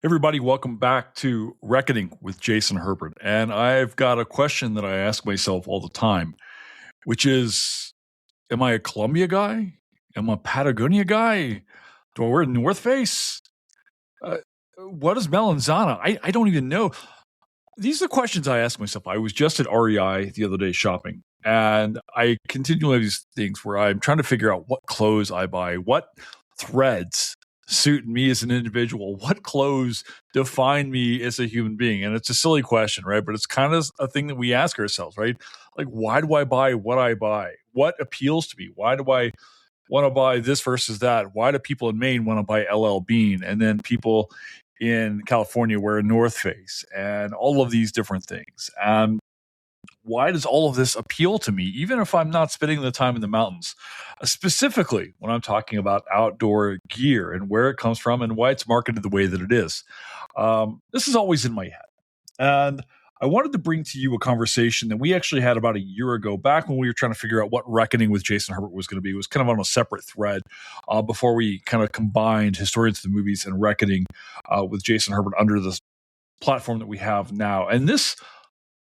Everybody, welcome back to Reckoning with Jason Herbert. And I've got a question that I ask myself all the time, which is, am I a Columbia guy? Am I a Patagonia guy? Do I wear North Face? Uh, what is Melanzana? I don't even know. These are the questions I ask myself. I was just at REI the other day shopping, and I continually have these things where I'm trying to figure out what clothes I buy, what threads suit me as an individual, what clothes define me as a human being. And it's a silly question, right? But it's kind of a thing that we ask ourselves, right? Like, why do I buy what I buy? What appeals to me? Why do I want to buy this versus that? Why do people in Maine want to buy LL Bean? And then people in California wear North Face and all of these different things. Why does all of this appeal to me, even if I'm not spending the time in the mountains? Specifically, when I'm talking about outdoor gear and where it comes from and why it's marketed the way that it is. This is always in my head. And I wanted to bring to you a conversation that we actually had about a year ago, back when we were trying to figure out what Reckoning with Jason Herbert was going to be. It was kind of on a separate thread before we kind of combined Historians of the Movies and Reckoning with Jason Herbert under this platform that we have now. And this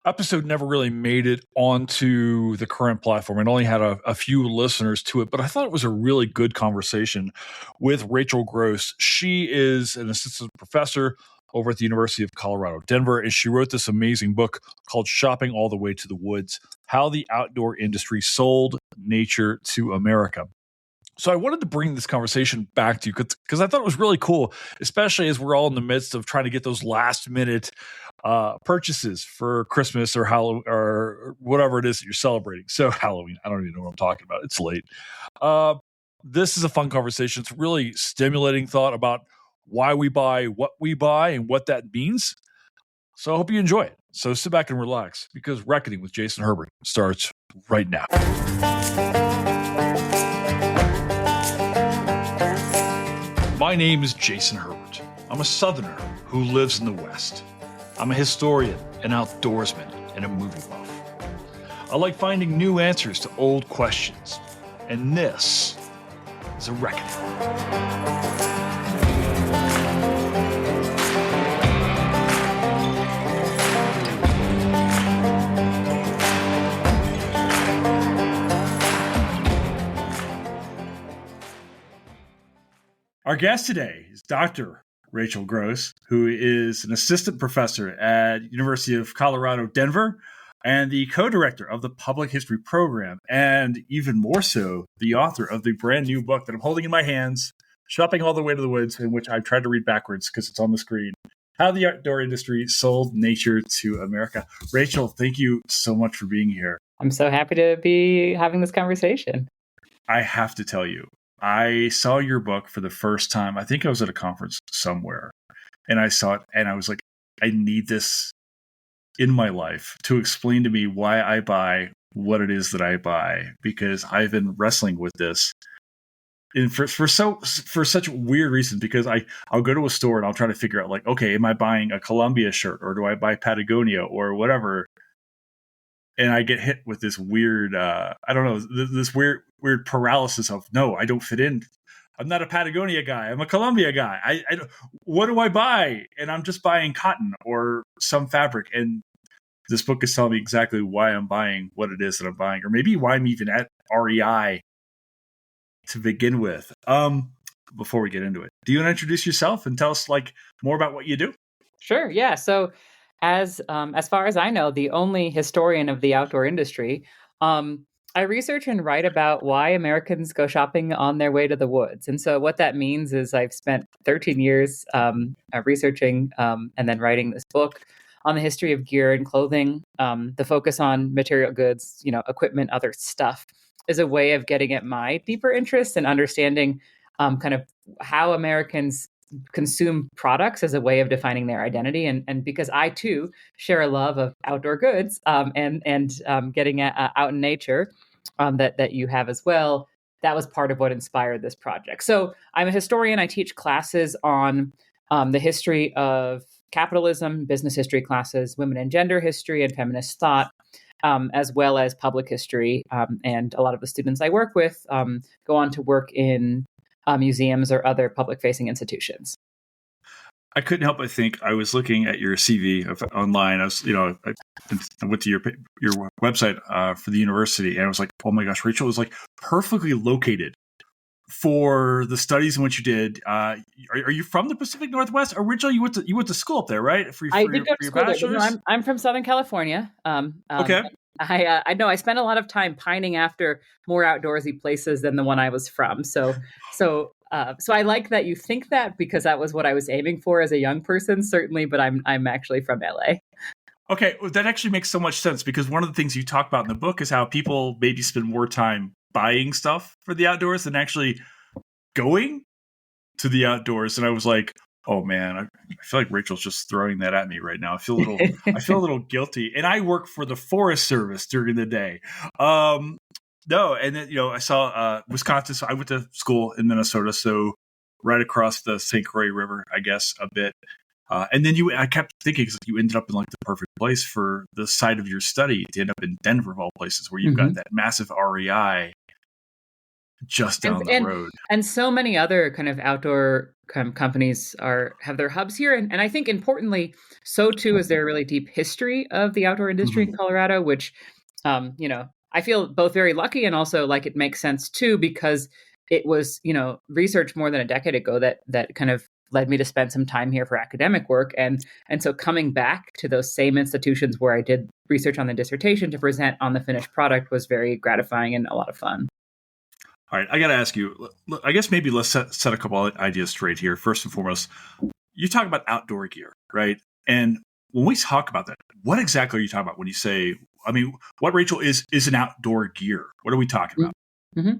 episode never really made it onto the current platform. It only had a few listeners to it, but I thought it was a really good conversation with Rachel Gross. She is an assistant professor over at the University of Colorado, Denver, and she wrote this amazing book called Shopping All the Way to the Woods: How the Outdoor Industry Sold Nature to America. So I wanted to bring this conversation back to you because I thought it was really cool, especially as we're all in the midst of trying to get those last minute purchases for Christmas or Halloween or whatever it is that you're celebrating. So Halloween, I don't even know what I'm talking about. It's late. This is a fun conversation. It's really stimulating thought about why we buy what we buy and what that means. So I hope you enjoy it. So sit back and relax, because Reckoning with Jason Herbert starts right now. My name is Jason Herbert. I'm a Southerner who lives in the West. I'm a historian, an outdoorsman, and a movie buff. I like finding new answers to old questions, and this is a reckoning. Our guest today is Dr. Rachel Gross, who is an assistant professor at University of Colorado, Denver, and the co-director of the public history program, and even more so, the author of the brand new book that I'm holding in my hands, Shopping All the Way to the Woods, in which I've tried to read backwards because it's on the screen: How the Outdoor Industry Sold Nature to America. Rachel, thank you so much for being here. I'm so happy to be having this conversation. I have to tell you, I saw your book for the first time. I think I was at a conference somewhere, and I saw it, and I was like, I need this in my life to explain to me why I buy what it is that I buy, because I've been wrestling with this and for such weird reasons, because I'll go to a store and I'll try to figure out, like, okay, am I buying a Columbia shirt or do I buy Patagonia or whatever? And I get hit with this weird, I don't know, this weird paralysis of, no, I don't fit in. I'm not a Patagonia guy. I'm a Columbia guy. I what do I buy? And I'm just buying cotton or some fabric. And this book is telling me exactly why I'm buying what it is that I'm buying, or maybe why I'm even at REI to begin with. Before we get into it, do you want to introduce yourself and tell us more about what you do? Sure. Yeah. So, as far as I know, the only historian of the outdoor industry, I research and write about why Americans go shopping on their way to the woods. And so, what that means is I've spent 13 years researching and then writing this book on the history of gear and clothing. The focus on material goods, equipment, other stuff, is a way of getting at my deeper interest and understanding kind of how Americans consume products as a way of defining their identity. And because I too share a love of outdoor goods and getting out in nature that you have as well, that was part of what inspired this project. So I'm a historian. I teach classes on the history of capitalism, business history classes, women and gender history, and feminist thought, as well as public history. And a lot of the students I work with go on to work in museums or other public-facing institutions. I couldn't help but think. I was looking at your CV online. I went to your website for the university, and I was like, oh my gosh, Rachel was like perfectly located for the studies in which you did. Are you from the Pacific Northwest? Originally, you went to school up there, right? I did go For to your school there, but no, bachelor's. I'm from Southern California. Okay. I know I spent a lot of time pining after more outdoorsy places than the one I was from. So I like that you think that, because that was what I was aiming for as a young person, certainly. But I'm actually from LA. Okay, well, that actually makes so much sense because one of the things you talk about in the book is how people maybe spend more time buying stuff for the outdoors than actually going to the outdoors. And I was like, oh man, I feel like Rachel's just throwing that at me right now. I feel a little guilty. And I work for the Forest Service during the day. No, and then I saw Wisconsin. So I went to school in Minnesota, so right across the St. Croix River, I guess, a bit. And then I kept thinking, because you ended up in like the perfect place for the site of your study to end up in Denver, of all places, where you've got that massive REI just and down the and road. and so many other kind of outdoor companies have their hubs here, and I think importantly, so too is there a really deep history of the outdoor industry in Colorado, which I feel both very lucky and also like it makes sense too, because it was research more than a decade ago that kind of led me to spend some time here for academic work, and so coming back to those same institutions where I did research on the dissertation to present on the finished product was very gratifying and a lot of fun. All right, I got to ask you. I guess maybe let's set a couple of ideas straight here. First and foremost, you talk about outdoor gear, right? And when we talk about that, what exactly are you talking about when you say? I mean, what, Rachel, is an outdoor gear? What are we talking about? Mm-hmm.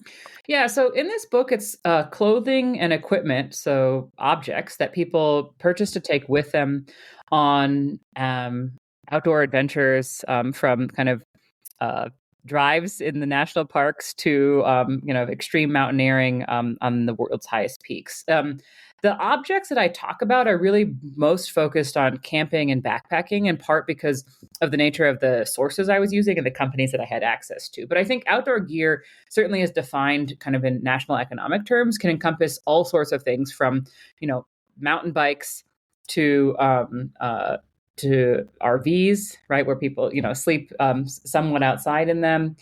Yeah, so in this book, it's clothing and equipment, so objects that people purchase to take with them on outdoor adventures, from kind of uh, drives in the national parks to extreme mountaineering on the world's highest peaks. The objects that I talk about are really most focused on camping and backpacking, in part because of the nature of the sources I was using and the companies that I had access to. But I think outdoor gear, certainly as defined kind of in national economic terms, can encompass all sorts of things from mountain bikes to RVs, right, where people sleep somewhat outside in them,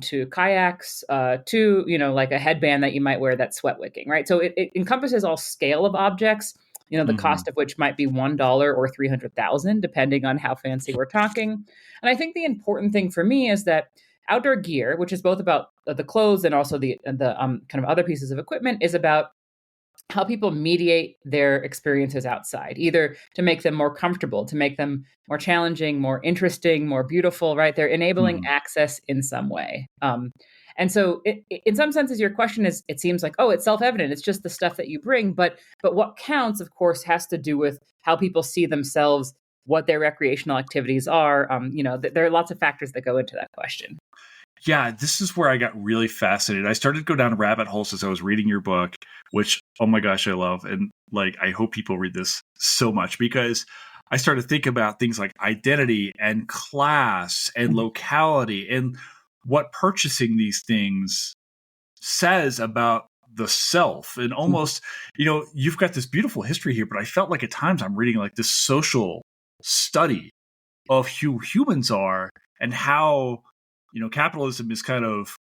to kayaks, to like a headband that you might wear that's sweat wicking, right? So it encompasses all scale of objects. The cost of which might be $1 or 300,000, depending on how fancy we're talking. And I think the important thing for me is that outdoor gear, which is both about the clothes and also the kind of other pieces of equipment, is about how people mediate their experiences outside, either to make them more comfortable, to make them more challenging, more interesting, more beautiful, right? They're enabling access in some way. And so in some senses, your question is, it seems like, oh, it's self-evident. It's just the stuff that you bring. But what counts, of course, has to do with how people see themselves, what their recreational activities are. There are lots of factors that go into that question. Yeah, this is where I got really fascinated. I started to go down rabbit holes as I was reading your book, which, oh my gosh, I love. And like, I hope people read this so much, because I started to think about things like identity and class and locality and what purchasing these things says about the self. And almost, you've got this beautiful history here, but I felt like at times I'm reading like this social study of who humans are and how capitalism is kind of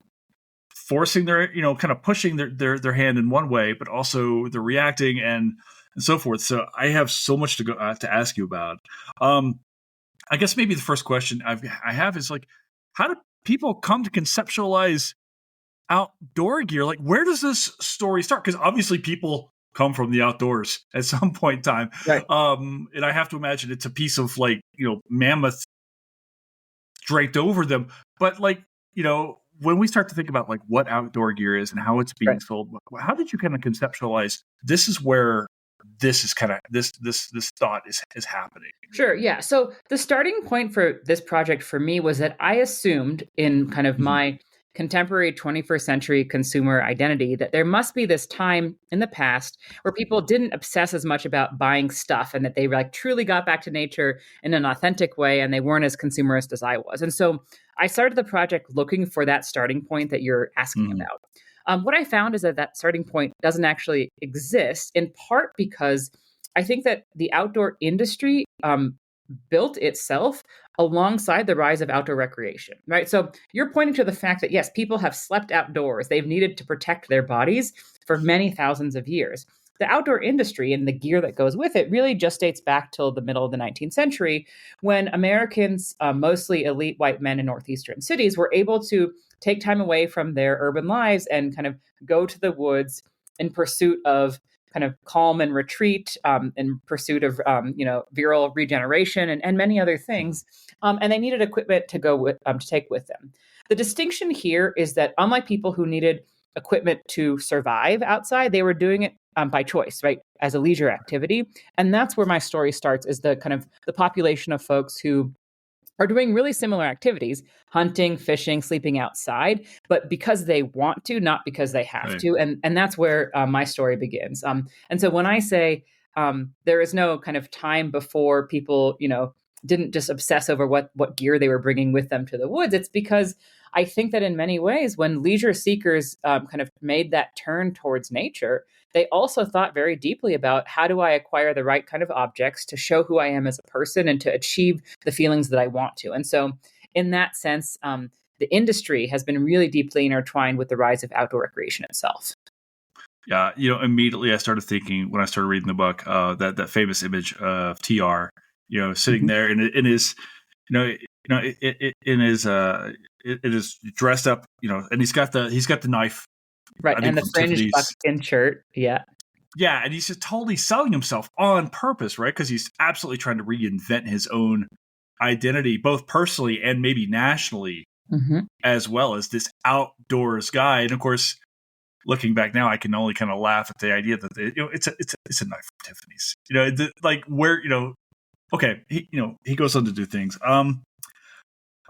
forcing their, kind of pushing their hand in one way, but also they're reacting and so forth. So I have so much to go to ask you about. I guess maybe the first question I have is like, how do people come to conceptualize outdoor gear? Like, where does this story start? Because obviously people come from the outdoors at some point in time. Right. And I have to imagine it's a piece of like, mammoth draped over them. But like, when we start to think about like what outdoor gear is and how it's being sold, how did you kind of conceptualize this is where this is kind of this thought is happening? Sure. Yeah. So the starting point for this project for me was that I assumed in kind of my contemporary 21st century consumer identity that there must be this time in the past where people didn't obsess as much about buying stuff, and that they like truly got back to nature in an authentic way, and they weren't as consumerist as I was. And so I started the project looking for that starting point that you're asking about. What I found is that starting point doesn't actually exist, in part because I think that the outdoor industry built itself alongside the rise of outdoor recreation, right? So you're pointing to the fact that, yes, people have slept outdoors. They've needed to protect their bodies for many thousands of years. The outdoor industry and the gear that goes with it really just dates back till the middle of the 19th century, when Americans, mostly elite white men in northeastern cities, were able to take time away from their urban lives and kind of go to the woods in pursuit of kind of calm and retreat, in pursuit of viral regeneration and many other things, and they needed equipment to go with to take with them. The distinction here is that unlike people who needed equipment to survive outside, they were doing it by choice, right, as a leisure activity, and that's where my story starts. Is the kind of the population of folks who are doing really similar activities, hunting, fishing, sleeping outside, but because they want to, not because they have Right. to. And that's where my story begins. And so when I say there is no kind of time before people, didn't just obsess over what gear they were bringing with them to the woods, it's because I think that in many ways, when leisure seekers kind of made that turn towards nature, they also thought very deeply about how do I acquire the right kind of objects to show who I am as a person and to achieve the feelings that I want to. And so, in that sense, the industry has been really deeply intertwined with the rise of outdoor recreation itself. Yeah, immediately I started thinking when I started reading the book, that famous image of TR, sitting there in his, in his, it is dressed up, and he's got the knife, Right, I think and the from fringed Tiffany's. buckskin shirt, yeah. Yeah, and he's just totally selling himself on purpose, right? Because he's absolutely trying to reinvent his own identity, both personally and maybe nationally, Mm-hmm. as well as this outdoors guy. And of course, looking back now, I can only kind of laugh at the idea that it's a knife from Tiffany's. Like where okay, he goes on to do things.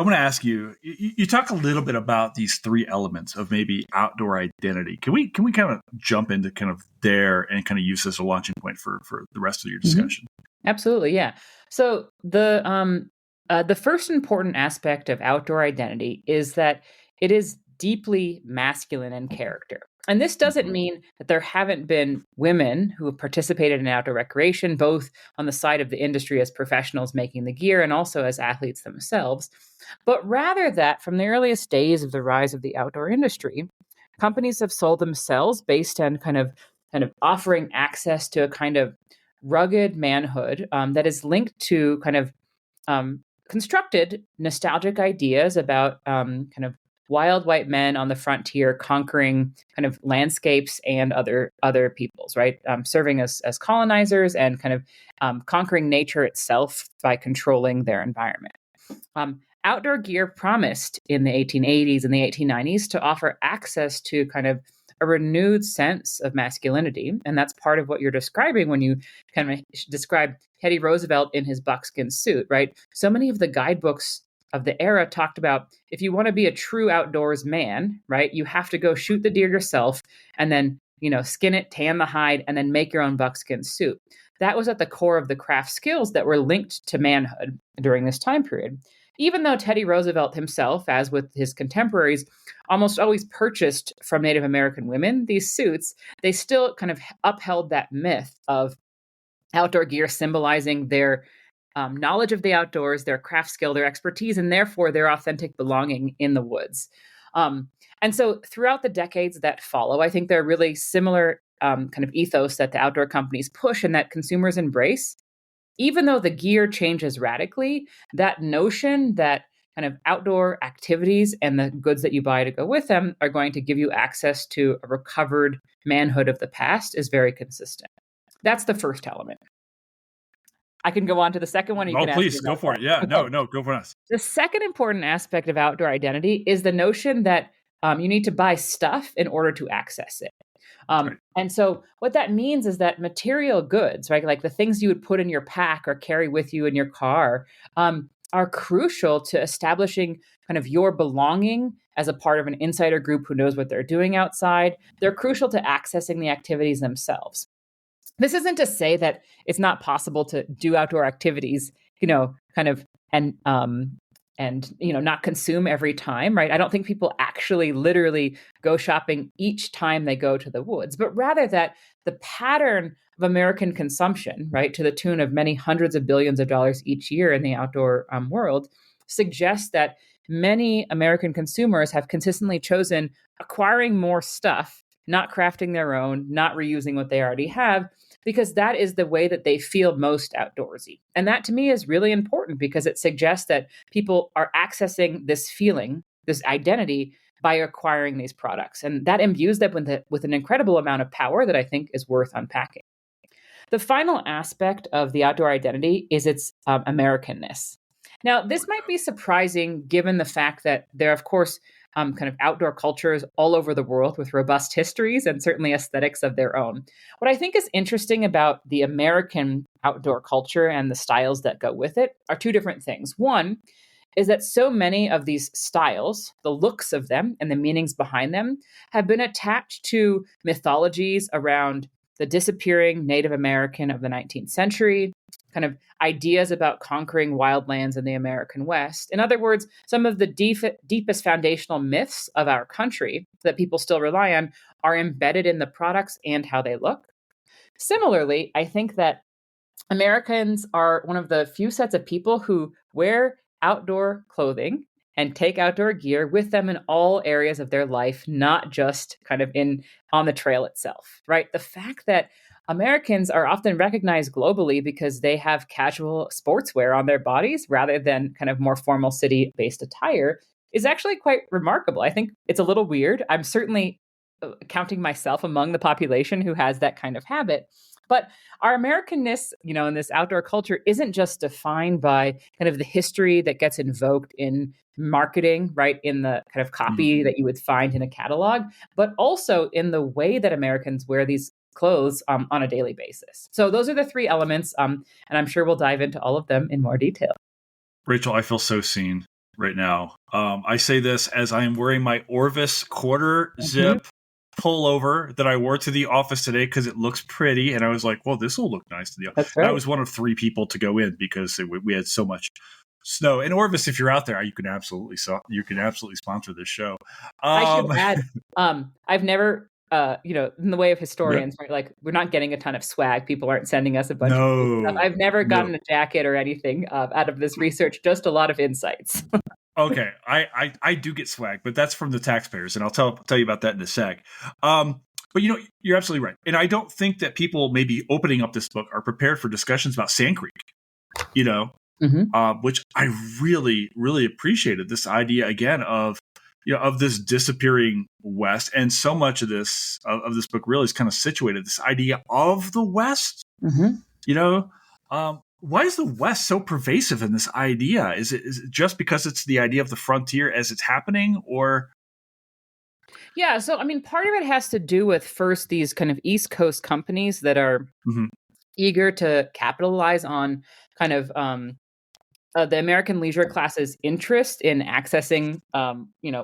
I want to ask you. You talk a little bit about these three elements of maybe outdoor identity. Can we kind of jump into kind of there and kind of use this as a launching point for the rest of your discussion? Absolutely, yeah. So the first important aspect of outdoor identity is that it is deeply masculine in character. And this doesn't mean that there haven't been women who have participated in outdoor recreation, both on the side of the industry as professionals making the gear and also as athletes themselves, but rather that from the earliest days of the rise of the outdoor industry, companies have sold themselves based on kind of offering access to a kind of rugged manhood that is linked to kind of constructed nostalgic ideas about kind of wild white men on the frontier conquering kind of landscapes and other peoples, right? Serving as colonizers and kind of conquering nature itself by controlling their environment. Outdoor gear promised in the 1880s and the 1890s to offer access to kind of a renewed sense of masculinity. And that's part of what you're describing when you kind of describe Teddy Roosevelt in his buckskin suit, right? So many of the guidebooks of the era talked about if you want to be a true outdoors man, right, you have to go shoot the deer yourself and then, skin it, tan the hide, and then make your own buckskin suit. That was at the core of the craft skills that were linked to manhood during this time period. Even though Teddy Roosevelt himself, as with his contemporaries, almost always purchased from Native American women these suits, they still kind of upheld that myth of outdoor gear symbolizing their knowledge of the outdoors, their craft skill, their expertise, and therefore their authentic belonging in the woods. And so throughout the decades that follow, I think there are really similar kind of ethos that the outdoor companies push and that consumers embrace. Even though the gear changes radically, that notion that kind of outdoor activities and the goods that you buy to go with them are going to give you access to a recovered manhood of the past is very consistent. That's the first element. I can go on to the second one. Or you can ask Please me go about for that. it. Yeah, Okay. no, go for us. The second important aspect of outdoor identity is the notion that you need to buy stuff in order to access it. Right. And so what that means is that material goods, right, like the things you would put in your pack or carry with you in your car, are crucial to establishing kind of your belonging as a part of an insider group who knows what they're doing outside. They're crucial to accessing the activities themselves. This isn't to say that it's not possible to do outdoor activities, kind of, and and not consume every time, right? I don't think people actually literally go shopping each time they go to the woods, but rather that the pattern of American consumption, right, to the tune of many hundreds of billions of dollars each year in the outdoor world, suggests that many American consumers have consistently chosen acquiring more stuff, not crafting their own, not reusing what they already have, because that is the way that they feel most outdoorsy. And that to me is really important because it suggests that people are accessing this feeling, this identity by acquiring these products. And that imbues them with an incredible amount of power that I think is worth unpacking. The final aspect of the outdoor identity is its Americanness. Now, this might be surprising given the fact that there are, of course, kind of outdoor cultures all over the world with robust histories and certainly aesthetics of their own. What I think is interesting about the American outdoor culture and the styles that go with it are two different things. One is that so many of these styles, the looks of them and the meanings behind them, have been attached to mythologies around the disappearing Native American of the 19th century, kind of ideas about conquering wild lands in the American West. In other words, some of the deepest foundational myths of our country that people still rely on are embedded in the products and how they look. Similarly, I think that Americans are one of the few sets of people who wear outdoor clothing and take outdoor gear with them in all areas of their life, not just kind of in on the trail itself, right? The fact that Americans are often recognized globally because they have casual sportswear on their bodies rather than kind of more formal city-based attire is actually quite remarkable. I think it's a little weird. I'm certainly counting myself among the population who has that kind of habit. But our Americanness, in this outdoor culture isn't just defined by kind of the history that gets invoked in marketing, right, in the kind of copy that you would find in a catalog, but also in the way that Americans wear these clothes on a daily basis. So those are the three elements, and I'm sure we'll dive into all of them in more detail. Rachel, I feel so seen right now. I say this as I am wearing my Orvis quarter zip pullover that I wore to the office today because it looks pretty, and I was like, well, this will look nice to the office. That's right. I was one of 3 people to go in because we had so much snow. And Orvis, if you're out there, you can absolutely sponsor this show. I should add, I've never in the way of historians, right? Like, we're not getting a ton of swag. People aren't sending us a bunch of cool stuff. I've never gotten a jacket or anything out of this research, just a lot of insights. Okay, I do get swag, but that's from the taxpayers, and I'll tell you about that in a sec. But you're absolutely right, and I don't think that people maybe opening up this book are prepared for discussions about Sand Creek. Which I really, really appreciated, this idea again of this disappearing West, and so much of this book really is kind of situated this idea of the West. Why is the West so pervasive in this idea? Is it just because it's the idea of the frontier as it's happening, or? Yeah, so I mean, part of it has to do with first these kind of East Coast companies that are eager to capitalize on kind of the American leisure class's interest in accessing,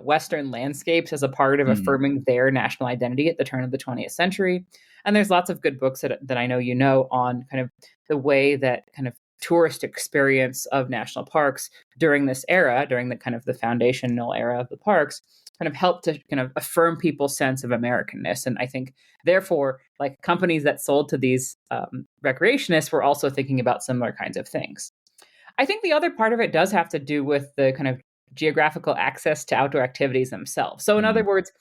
Western landscapes as a part of affirming their national identity at the turn of the 20th century. And there's lots of good books that I know on kind of the way that kind of tourist experience of national parks during this era, during the kind of the foundational era of the parks, kind of helped to kind of affirm people's sense of Americanness. And I think, therefore, like companies that sold to these recreationists were also thinking about similar kinds of things. I think the other part of it does have to do with the kind of geographical access to outdoor activities themselves. So in other words,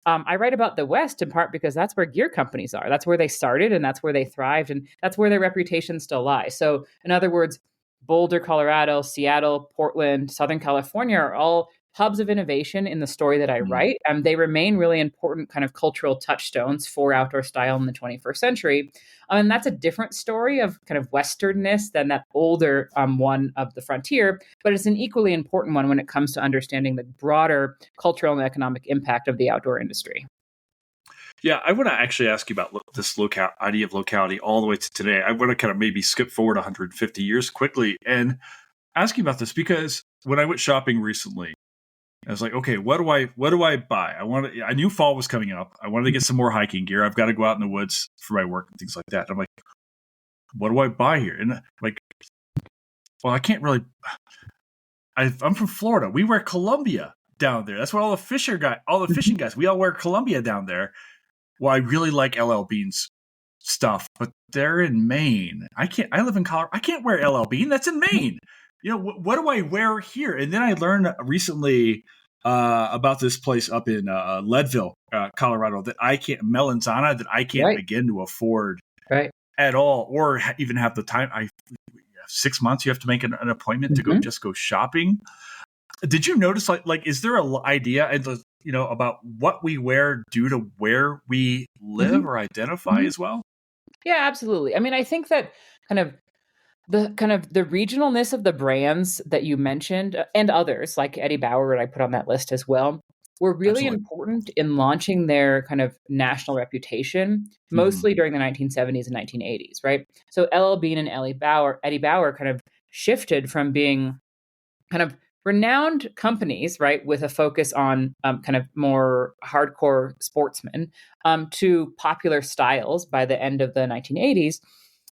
I write about the West in part because that's where gear companies are. That's where they started, and that's where they thrived, and that's where their reputation still lies. So in other words, Boulder, Colorado, Seattle, Portland, Southern California are all hubs of innovation in the story that I write. And they remain really important kind of cultural touchstones for outdoor style in the 21st century. And that's a different story of kind of Westernness than that older one of the frontier, but it's an equally important one when it comes to understanding the broader cultural and economic impact of the outdoor industry. Yeah, I want to actually ask you about this idea of locality all the way to today. I want to kind of maybe skip forward 150 years quickly and ask you about this, because when I went shopping recently, I was like, okay, what do I buy? I knew fall was coming up. I wanted to get some more hiking gear. I've got to go out in the woods for my work and things like that. And I'm like, what do I buy here? And like, well, I can't really. I'm from Florida. We wear Columbia down there. That's what all the fishing guys, we all wear Columbia down there. Well, I really like LL Bean's stuff, but they're in Maine. I live in Colorado. I can't wear LL Bean. That's in Maine. What do I wear here? And then I learned recently about this place up in Leadville, Colorado, that Melanzana, that I can't Right. begin to afford Right. at all, or even have the time. 6 months, you have to make an appointment to go shopping. Did you notice, is there an idea, about what we wear due to where we live or identify as well? Yeah, absolutely. I mean, I think that kind of the regionalness of the brands that you mentioned, and others like Eddie Bauer, I put on that list as well, were really Absolutely. important in launching their kind of national reputation, mostly during the 1970s and 1980s, right? So LL Bean and Eddie Bauer kind of shifted from being kind of renowned companies, right, with a focus on kind of more hardcore sportsmen, to popular styles by the end of the 1980s,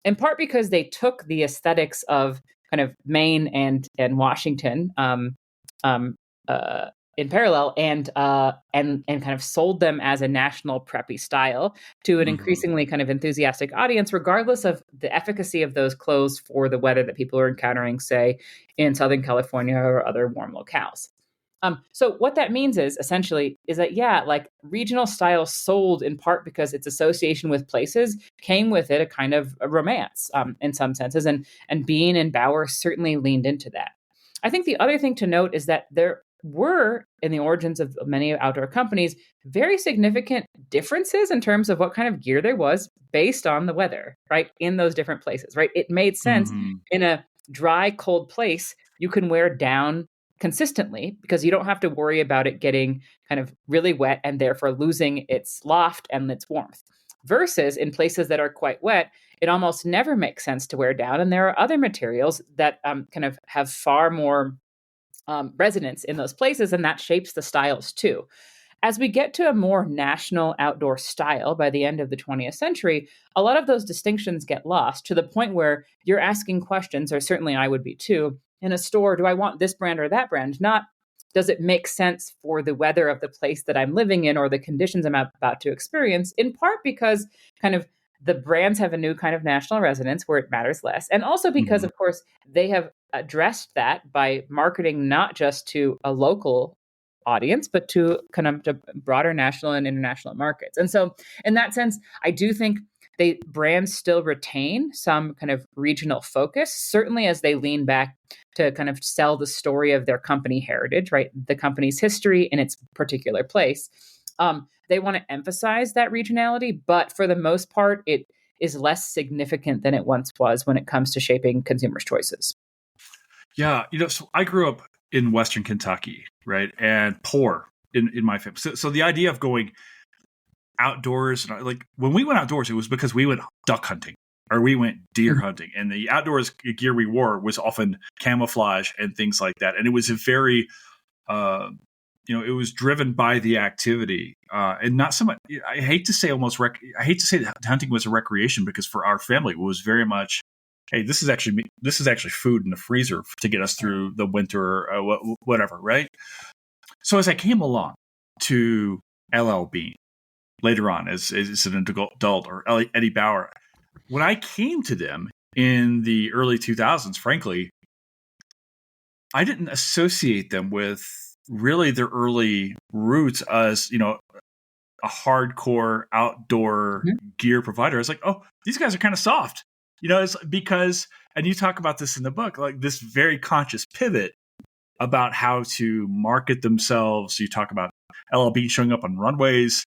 in part because they took the aesthetics of kind of Maine and Washington, um, uh, in parallel, and kind of sold them as a national preppy style to an increasingly kind of enthusiastic audience, regardless of the efficacy of those clothes for the weather that people are encountering, say, in Southern California or other warm locales. So what that means is essentially is that, yeah, like regional style sold in part because its association with places came with it a kind of a romance, in some senses, and Bean and Bauer certainly leaned into that. I think the other thing to note is that there were, in the origins of many outdoor companies, very significant differences in terms of what kind of gear there was based on the weather, right? In those different places, right? It made sense in a dry, cold place, you can wear down consistently because you don't have to worry about it getting kind of really wet and therefore losing its loft and its warmth. Versus in places that are quite wet, it almost never makes sense to wear down. And there are other materials that kind of have far more resonance in those places, and that shapes the styles too. As we get to a more national outdoor style by the end of the 20th century, a lot of those distinctions get lost to the point where you're asking questions, or certainly I would be too, in a store, do I want this brand or that brand? Not, does it make sense for the weather of the place that I'm living in or the conditions I'm about to experience? In part because kind of the brands have a new kind of national resonance where it matters less. And also because, of course, they have addressed that by marketing not just to a local audience, but to kind of to broader national and international markets. And so, in that sense, I do think brands still retain some kind of regional focus, certainly as they lean back to kind of sell the story of their company heritage, right? The company's history in its particular place. They want to emphasize that regionality, but for the most part, it is less significant than it once was when it comes to shaping consumers' choices. Yeah, so I grew up in Western Kentucky, right, and poor in my family. So the idea of going outdoors, and like when we went outdoors, it was because we went duck hunting or we went deer hunting, and the outdoors gear we wore was often camouflage and things like that, and it was a very it was driven by the activity, and not so much. I hate to say that hunting was a recreation, because for our family it was very much, hey, this is actually food in the freezer to get us through the winter, or whatever, right? So as I came along to LL Bean later on as an adult, or Eddie Bauer, when I came to them in the early 2000s, frankly, I didn't associate them with really their early roots as, a hardcore outdoor gear provider. I was like, oh, these guys are kind of soft. It's because, and you talk about this in the book, like this very conscious pivot about how to market themselves. You talk about LL Bean showing up on runways.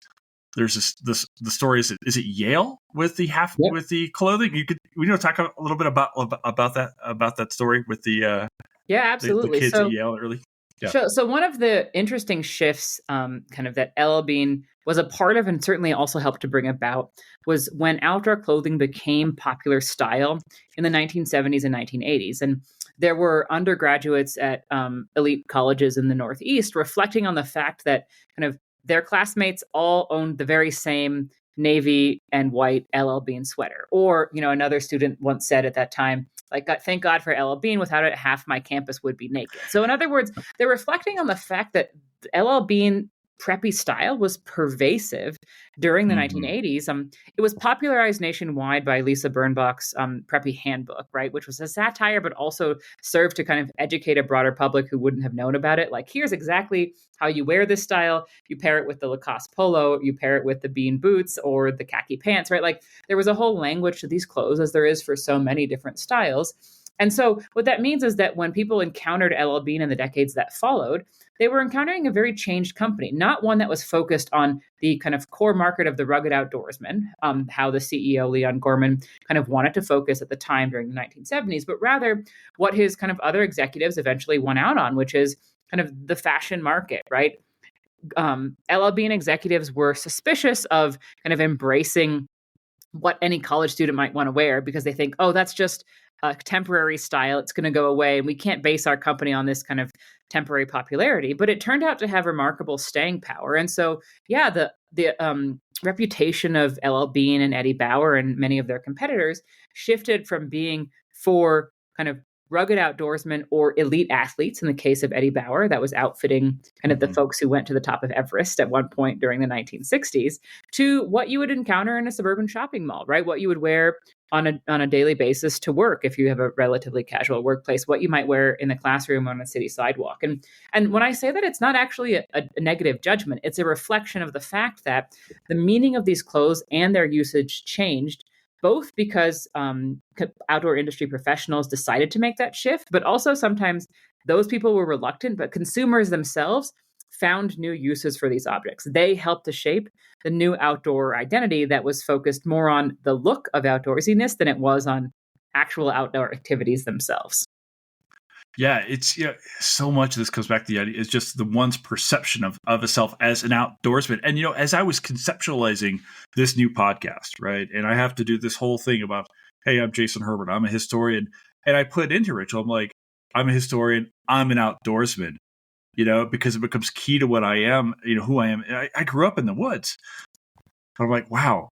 There's the story, is it Yale with the with the clothing? We talk a little bit about that story with the absolutely. the kids at Yale early. Yeah. So one of the interesting shifts, kind of that LL Bean was a part of, and certainly also helped to bring about, was when outdoor clothing became popular style in the 1970s and 1980s. And there were undergraduates at elite colleges in the Northeast reflecting on the fact that kind of their classmates all owned the very same navy and white LL Bean sweater. Or, another student once said at that time, Like, thank God for LL Bean. Without it, half my campus would be naked. So in other words, they're reflecting on the fact that LL Bean preppy style was pervasive during the 1980s. It was popularized nationwide by Lisa Birnbach's Preppy Handbook, right, which was a satire, but also served to kind of educate a broader public who wouldn't have known about it. Like, here's exactly how you wear this style. You pair it with the Lacoste polo, you pair it with the bean boots or the khaki pants, right? Like, there was a whole language to these clothes, as there is for so many different styles. And so what that means is that when people encountered LL Bean in the decades that followed, they were encountering a very changed company, not one that was focused on the kind of core market of the rugged outdoorsman, how the CEO, Leon Gorman, kind of wanted to focus at the time during the 1970s, but rather what his kind of other executives eventually won out on, which is kind of the fashion market, right? LL Bean executives were suspicious of kind of embracing what any college student might want to wear because they think, oh, that's just a temporary style. It's going to go away. And we can't base our company on this kind of temporary popularity. But it turned out to have remarkable staying power. And so, yeah, the reputation of LL Bean and Eddie Bauer and many of their competitors shifted from being for kind of rugged outdoorsmen or elite athletes in the case of Eddie Bauer, that was outfitting kind of the folks who went to the top of Everest at one point during the 1960s, to what you would encounter in a suburban shopping mall, right? What you would wear on a daily basis to work if you have a relatively casual workplace, what you might wear in the classroom on a city sidewalk. And when I say that, it's not actually a negative judgment. It's a reflection of the fact that the meaning of these clothes and their usage changed, both because outdoor industry professionals decided to make that shift, but also sometimes those people were reluctant, but consumers themselves found new uses for these objects. They helped to shape the new outdoor identity that was focused more on the look of outdoorsiness than it was on actual outdoor activities themselves. Yeah, it's so much of this comes back to the idea. It's just the one's perception of a self as an outdoorsman. And as I was conceptualizing this new podcast, right, and I have to do this whole thing about, hey, I'm Jason Herbert, I'm a historian, and I put into Rachel, I'm like, I'm a historian, I'm an outdoorsman, because it becomes key to what I am, who I am. I grew up in the woods, but I'm like, wow,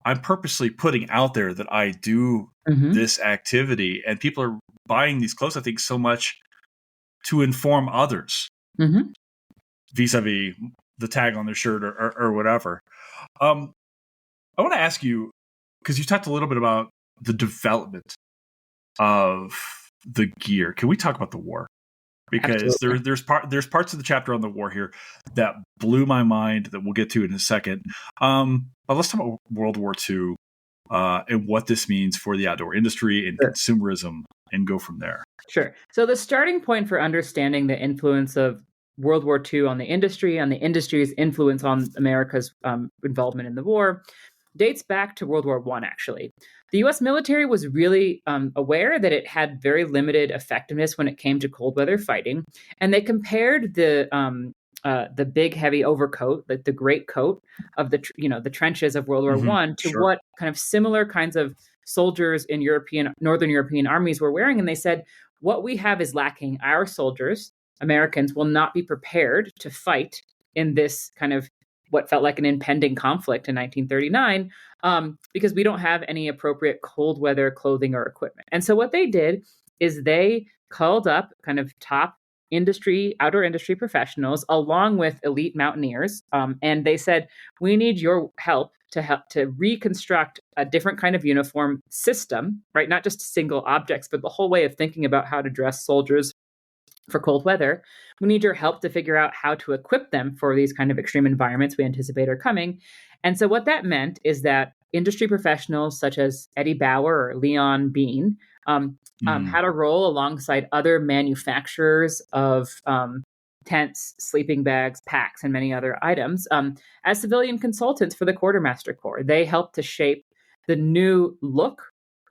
I'm purposely putting out there that I do this activity, and people are buying these clothes, I think, so much to inform others vis-a-vis the tag on their shirt or whatever. I want to ask you, because you talked a little bit about the development of the gear. Can we talk about the war? Because there's parts of the chapter on the war here that blew my mind that we'll get to in a second. But let's talk about World War II and what this means for the outdoor industry and consumerism, and go from there. Sure. So the starting point for understanding the influence of World War II on the industry's influence on America's involvement in the war, dates back to World War I, actually. The U.S. military was really aware that it had very limited effectiveness when it came to cold weather fighting, and they compared the big heavy overcoat, like the great coat of the trenches of World War I, to what kind of similar kinds of soldiers in Northern European armies were wearing, and they said, what we have is lacking. Our soldiers, Americans, will not be prepared to fight in this kind of what felt like an impending conflict in 1939, because we don't have any appropriate cold weather clothing or equipment. And so what they did is they called up kind of top outdoor industry professionals, along with elite mountaineers, and they said, we need your help to reconstruct a different kind of uniform system, right? Not just single objects, but the whole way of thinking about how to dress soldiers for cold weather. We need your help to figure out how to equip them for these kind of extreme environments we anticipate are coming. And so what that meant is that industry professionals such as Eddie Bauer or Leon Bean had a role alongside other manufacturers of tents, sleeping bags, packs, and many other items as civilian consultants for the Quartermaster Corps. They helped to shape the new look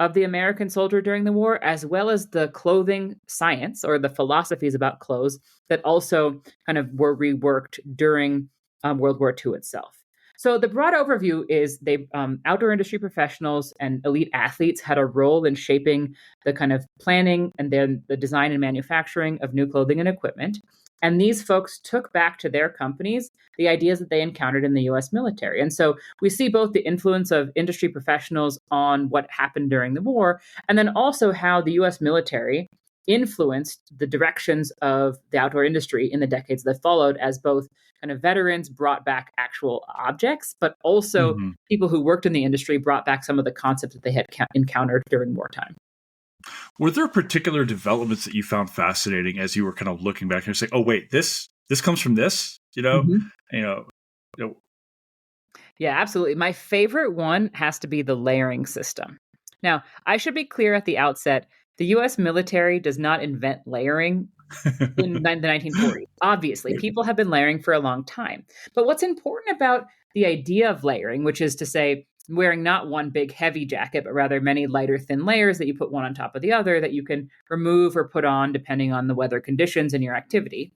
of the American soldier during the war, as well as the clothing science or the philosophies about clothes that also kind of were reworked during World War II itself. So the broad overview is outdoor industry professionals and elite athletes had a role in shaping the kind of planning and then the design and manufacturing of new clothing and equipment. And these folks took back to their companies the ideas that they encountered in the US military. And so we see both the influence of industry professionals on what happened during the war, and then also how the US military influenced the directions of the outdoor industry in the decades that followed, as both kind of veterans brought back actual objects, but also Mm-hmm. people who worked in the industry brought back some of the concepts that they had encountered during wartime. Were there particular developments that you found fascinating as you were kind of looking back and saying, "Oh, wait, this comes from this," Mm-hmm. Yeah, absolutely. My favorite one has to be the layering system. Now, I should be clear at the outset, the US military does not invent layering in the 1940s. Obviously, people have been layering for a long time. But what's important about the idea of layering, which is to say, wearing not one big heavy jacket, but rather many lighter, thin layers that you put one on top of the other that you can remove or put on depending on the weather conditions and your activity,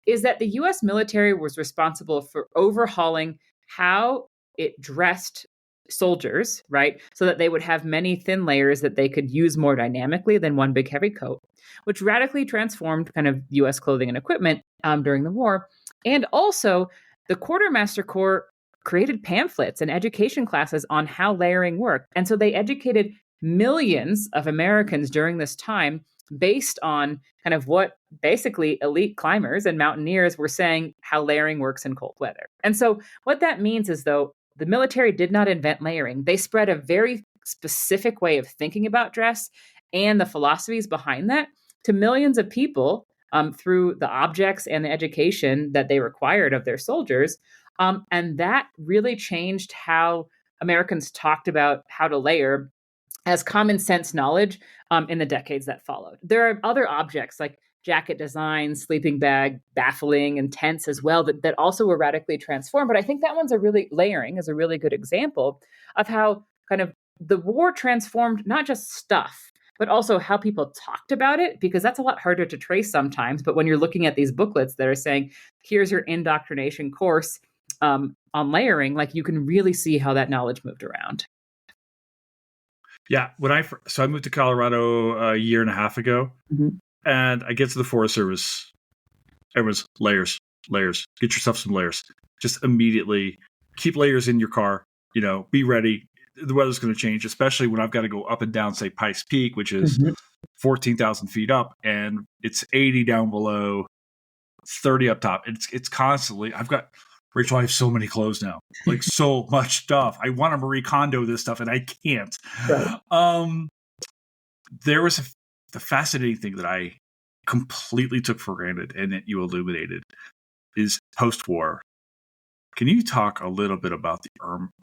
is that the US military was responsible for overhauling how it dressed soldiers, right? So that they would have many thin layers that they could use more dynamically than one big heavy coat, which radically transformed kind of US clothing and equipment during the war. And also, the Quartermaster Corps created pamphlets and education classes on how layering worked. And so they educated millions of Americans during this time based on kind of what basically elite climbers and mountaineers were saying how layering works in cold weather. And so what that means is, though, the military did not invent layering. They spread a very specific way of thinking about dress and the philosophies behind that to millions of people through the objects and the education that they required of their soldiers. And that really changed how Americans talked about how to layer as common sense knowledge in the decades that followed. There are other objects like jacket design, sleeping bag, baffling, and tents as well that also were radically transformed. But I think that one's layering is a really good example of how kind of the war transformed not just stuff, but also how people talked about it, because that's a lot harder to trace sometimes. But when you're looking at these booklets that are saying, here's your indoctrination course on layering, like you can really see how that knowledge moved around. Yeah, I moved to Colorado a year and a half ago, and I get to the Forest Service. Everyone's layers. Get yourself some layers. Just immediately keep layers in your car. Be ready. The weather's going to change, especially when I've got to go up and down, say, Pikes Peak, which is 14,000 feet up, and it's 80 down below, 30 up top. It's constantly. Rachel, I have so many clothes now, like so much stuff. I want to Marie Kondo this stuff, and I can't. Right. There was the fascinating thing that I completely took for granted, and that you illuminated, is post-war. Can you talk a little bit about the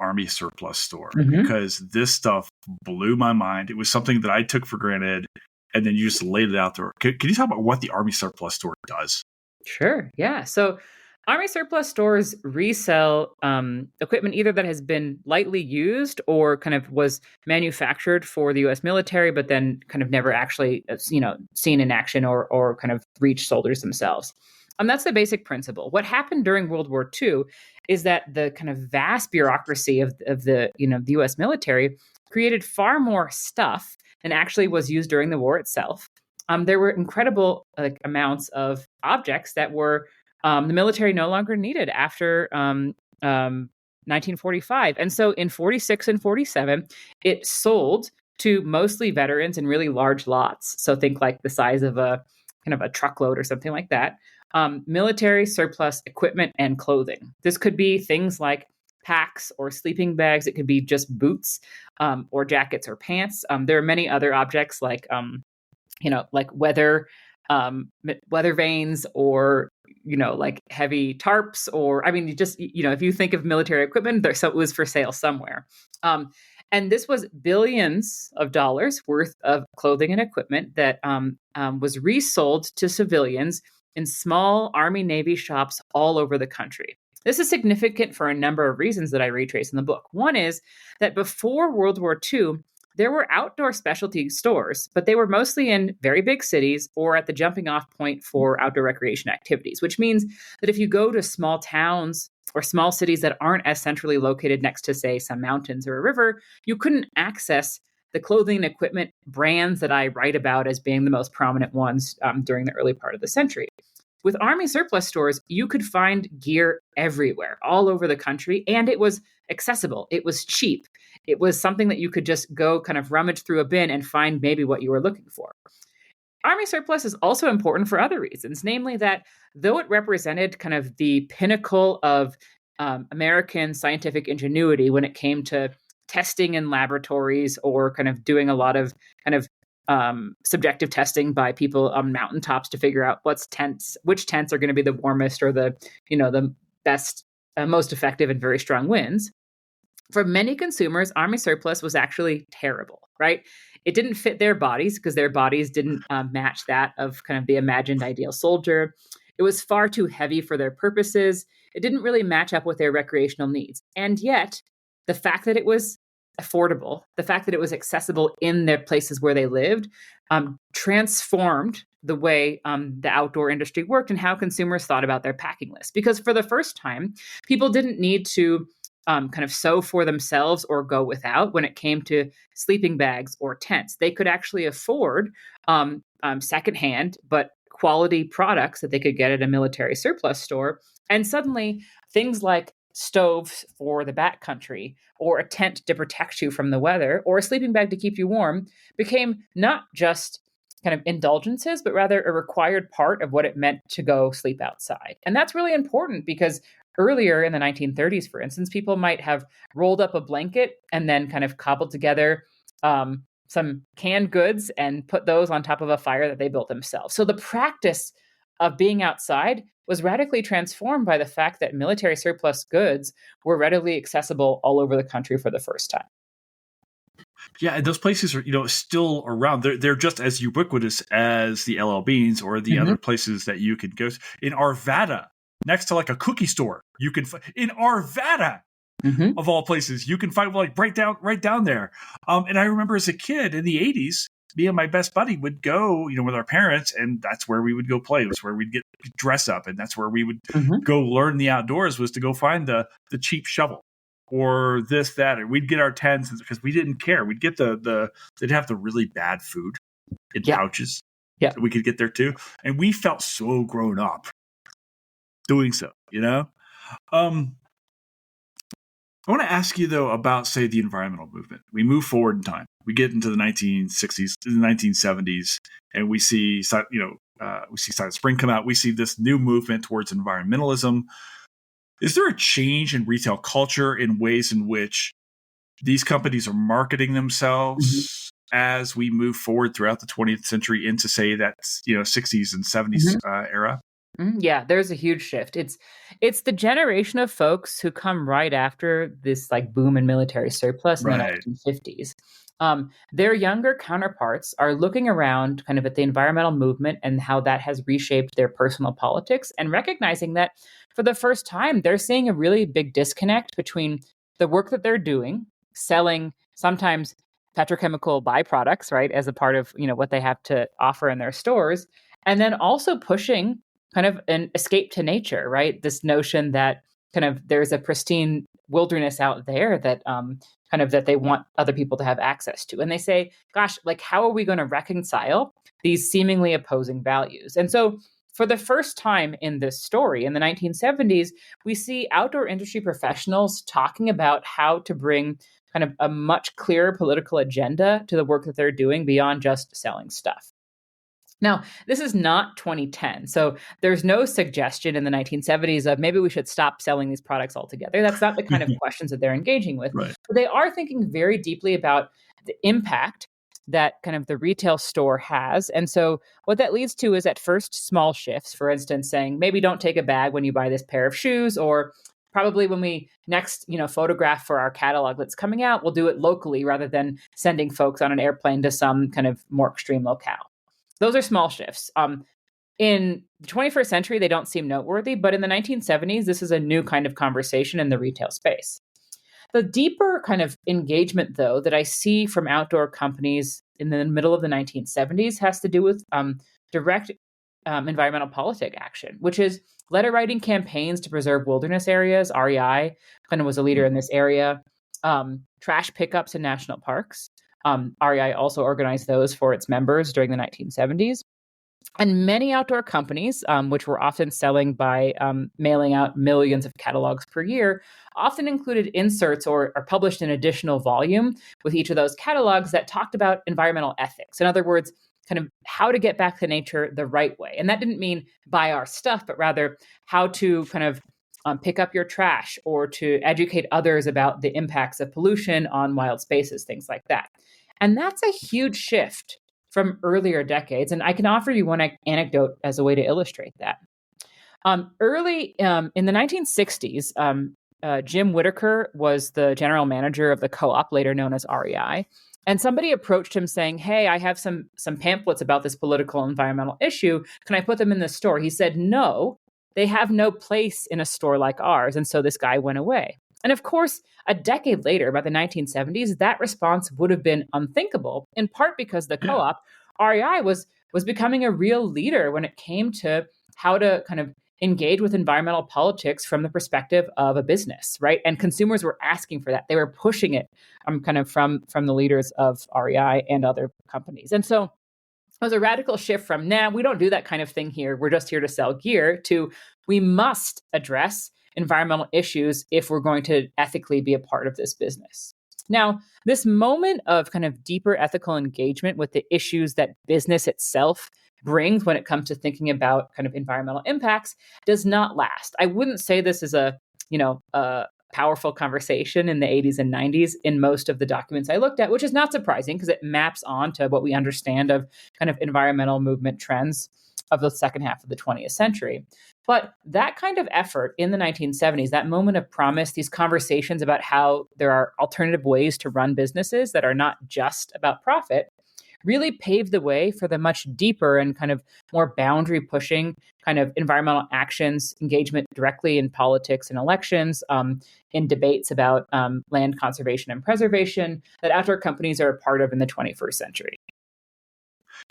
Army surplus store? Because this stuff blew my mind. It was something that I took for granted, and then you just laid it out there. Can you talk about what the Army surplus store does? Sure. Yeah. So Army surplus stores resell equipment either that has been lightly used or kind of was manufactured for the U.S. military, but then kind of never actually, seen in action or kind of reached soldiers themselves. That's the basic principle. What happened during World War II is that the kind of vast bureaucracy of the the U.S. military created far more stuff than actually was used during the war itself. There were incredible amounts of objects that were the military no longer needed after 1945. And so in 46 and 47, it sold to mostly veterans in really large lots. So think like the size of a kind of a truckload or something like that. Military surplus equipment and clothing. This could be things like packs or sleeping bags. It could be just boots or jackets or pants. There are many other objects like weather vanes or like heavy tarps, or if you think of military equipment, it was for sale somewhere. And this was billions of dollars worth of clothing and equipment that was resold to civilians in small Army Navy shops all over the country. This is significant for a number of reasons that I retrace in the book. One is that before World War II, there were outdoor specialty stores, but they were mostly in very big cities or at the jumping off point for outdoor recreation activities, which means that if you go to small towns or small cities that aren't as centrally located next to, say, some mountains or a river, you couldn't access the clothing and equipment brands that I write about as being the most prominent ones during the early part of the century. With army surplus stores, you could find gear everywhere, all over the country, and it was accessible. It was cheap. It was something that you could just go kind of rummage through a bin and find maybe what you were looking for. Army surplus is also important for other reasons, namely that though it represented kind of the pinnacle of American scientific ingenuity when it came to testing in laboratories or kind of doing a lot of kind of subjective testing by people on mountaintops to figure out which tents are going to be the warmest or the best, most effective and very strong winds. For many consumers, army surplus was actually terrible, right? It didn't fit their bodies because their bodies didn't match that of kind of the imagined ideal soldier. It was far too heavy for their purposes. It didn't really match up with their recreational needs. And yet, the fact that it was affordable, the fact that it was accessible in the places where they lived, transformed the way the outdoor industry worked and how consumers thought about their packing list. Because for the first time, people didn't need to kind of sew for themselves or go without when it came to sleeping bags or tents. They could actually afford secondhand but quality products that they could get at a military surplus store. And suddenly, things like stoves for the backcountry, or a tent to protect you from the weather, or a sleeping bag to keep you warm became not just kind of indulgences, but rather a required part of what it meant to go sleep outside. And that's really important because earlier in the 1930s, for instance, people might have rolled up a blanket and then kind of cobbled together some canned goods and put those on top of a fire that they built themselves. So the practice of being outside was radically transformed by the fact that military surplus goods were readily accessible all over the country for the first time. Yeah, and those places are, still around. They're just as ubiquitous as the LL Beans or the other places that you could go. In Arvada, next to like a cookie store, you can in Arvada, of all places, you can find right down there. And I remember as a kid in the 80s, me and my best buddy would go, with our parents, and that's where we would go play. It was where we'd get dress up, and that's where we would go learn the outdoors, was to go find the cheap shovel or this, that, and we'd get our tents because we didn't care. We'd get they'd have the really bad food in pouches. Yeah. We could get there too. And we felt so grown up doing so, I want to ask you, though, about, say, the environmental movement. We move forward in time. We get into the 1960s, the 1970s, and we see Silent Spring come out. We see this new movement towards environmentalism. Is there a change in retail culture in ways in which these companies are marketing themselves as we move forward throughout the 20th century into, say, that 60s and 70s era? Yeah, there's a huge shift. It's the generation of folks who come right after this like boom in military surplus in the 1950s. Their younger counterparts are looking around kind of at the environmental movement and how that has reshaped their personal politics, and recognizing that for the first time, they're seeing a really big disconnect between the work that they're doing, selling sometimes petrochemical byproducts, right, as a part of what they have to offer in their stores, and then also pushing kind of an escape to nature, right? This notion that kind of there's a pristine wilderness out there that kind of that they want other people to have access to. And they say, gosh, like, how are we going to reconcile these seemingly opposing values? And so for the first time in this story, in the 1970s, we see outdoor industry professionals talking about how to bring kind of a much clearer political agenda to the work that they're doing beyond just selling stuff. Now, this is not 2010, so there's no suggestion in the 1970s of maybe we should stop selling these products altogether. That's not the kind of questions that they're engaging with. Right. But they are thinking very deeply about the impact that kind of the retail store has. And so what that leads to is at first small shifts, for instance, saying maybe don't take a bag when you buy this pair of shoes, or probably when we next, photograph for our catalog that's coming out, we'll do it locally rather than sending folks on an airplane to some kind of more extreme locale. Those are small shifts. In the 21st century, they don't seem noteworthy, but in the 1970s, this is a new kind of conversation in the retail space. The deeper kind of engagement, though, that I see from outdoor companies in the middle of the 1970s has to do with direct environmental politic action, which is letter writing campaigns to preserve wilderness areas. REI kind of was a leader in this area. Trash pickups in national parks. REI also organized those for its members during the 1970s. And many outdoor companies, which were often selling by mailing out millions of catalogs per year, often included inserts or published an additional volume with each of those catalogs that talked about environmental ethics. In other words, kind of how to get back to nature the right way. And that didn't mean buy our stuff, but rather how to kind of pick up your trash or to educate others about the impacts of pollution on wild spaces, things like that. And that's a huge shift from earlier decades. And I can offer you one anecdote as a way to illustrate that. Early in the 1960s, Jim Whitaker was the general manager of the co-op, later known as REI. And somebody approached him saying, "Hey, I have some pamphlets about this political and environmental issue. Can I put them in the store?" He said, "No, they have no place in a store like ours." And so this guy went away. And of course, a decade later, by the 1970s, that response would have been unthinkable, in part because the co-op, REI, was becoming a real leader when it came to how to kind of engage with environmental politics from the perspective of a business, right? And consumers were asking for that. They were pushing it kind of from the leaders of REI and other companies. And so it was a radical shift from, nah, we don't do that kind of thing here. We're just here to sell gear, to we must address environmental issues if we're going to ethically be a part of this business. Now, this moment of kind of deeper ethical engagement with the issues that business itself brings when it comes to thinking about kind of environmental impacts does not last. I wouldn't say this is a powerful conversation in the 80s and 90s in most of the documents I looked at, which is not surprising because it maps on to what we understand of kind of environmental movement trends of the second half of the 20th century. But that kind of effort in the 1970s, that moment of promise, these conversations about how there are alternative ways to run businesses that are not just about profit, really paved the way for the much deeper and kind of more boundary pushing kind of environmental actions, engagement directly in politics and elections, in debates about land conservation and preservation that outdoor companies are a part of in the 21st century.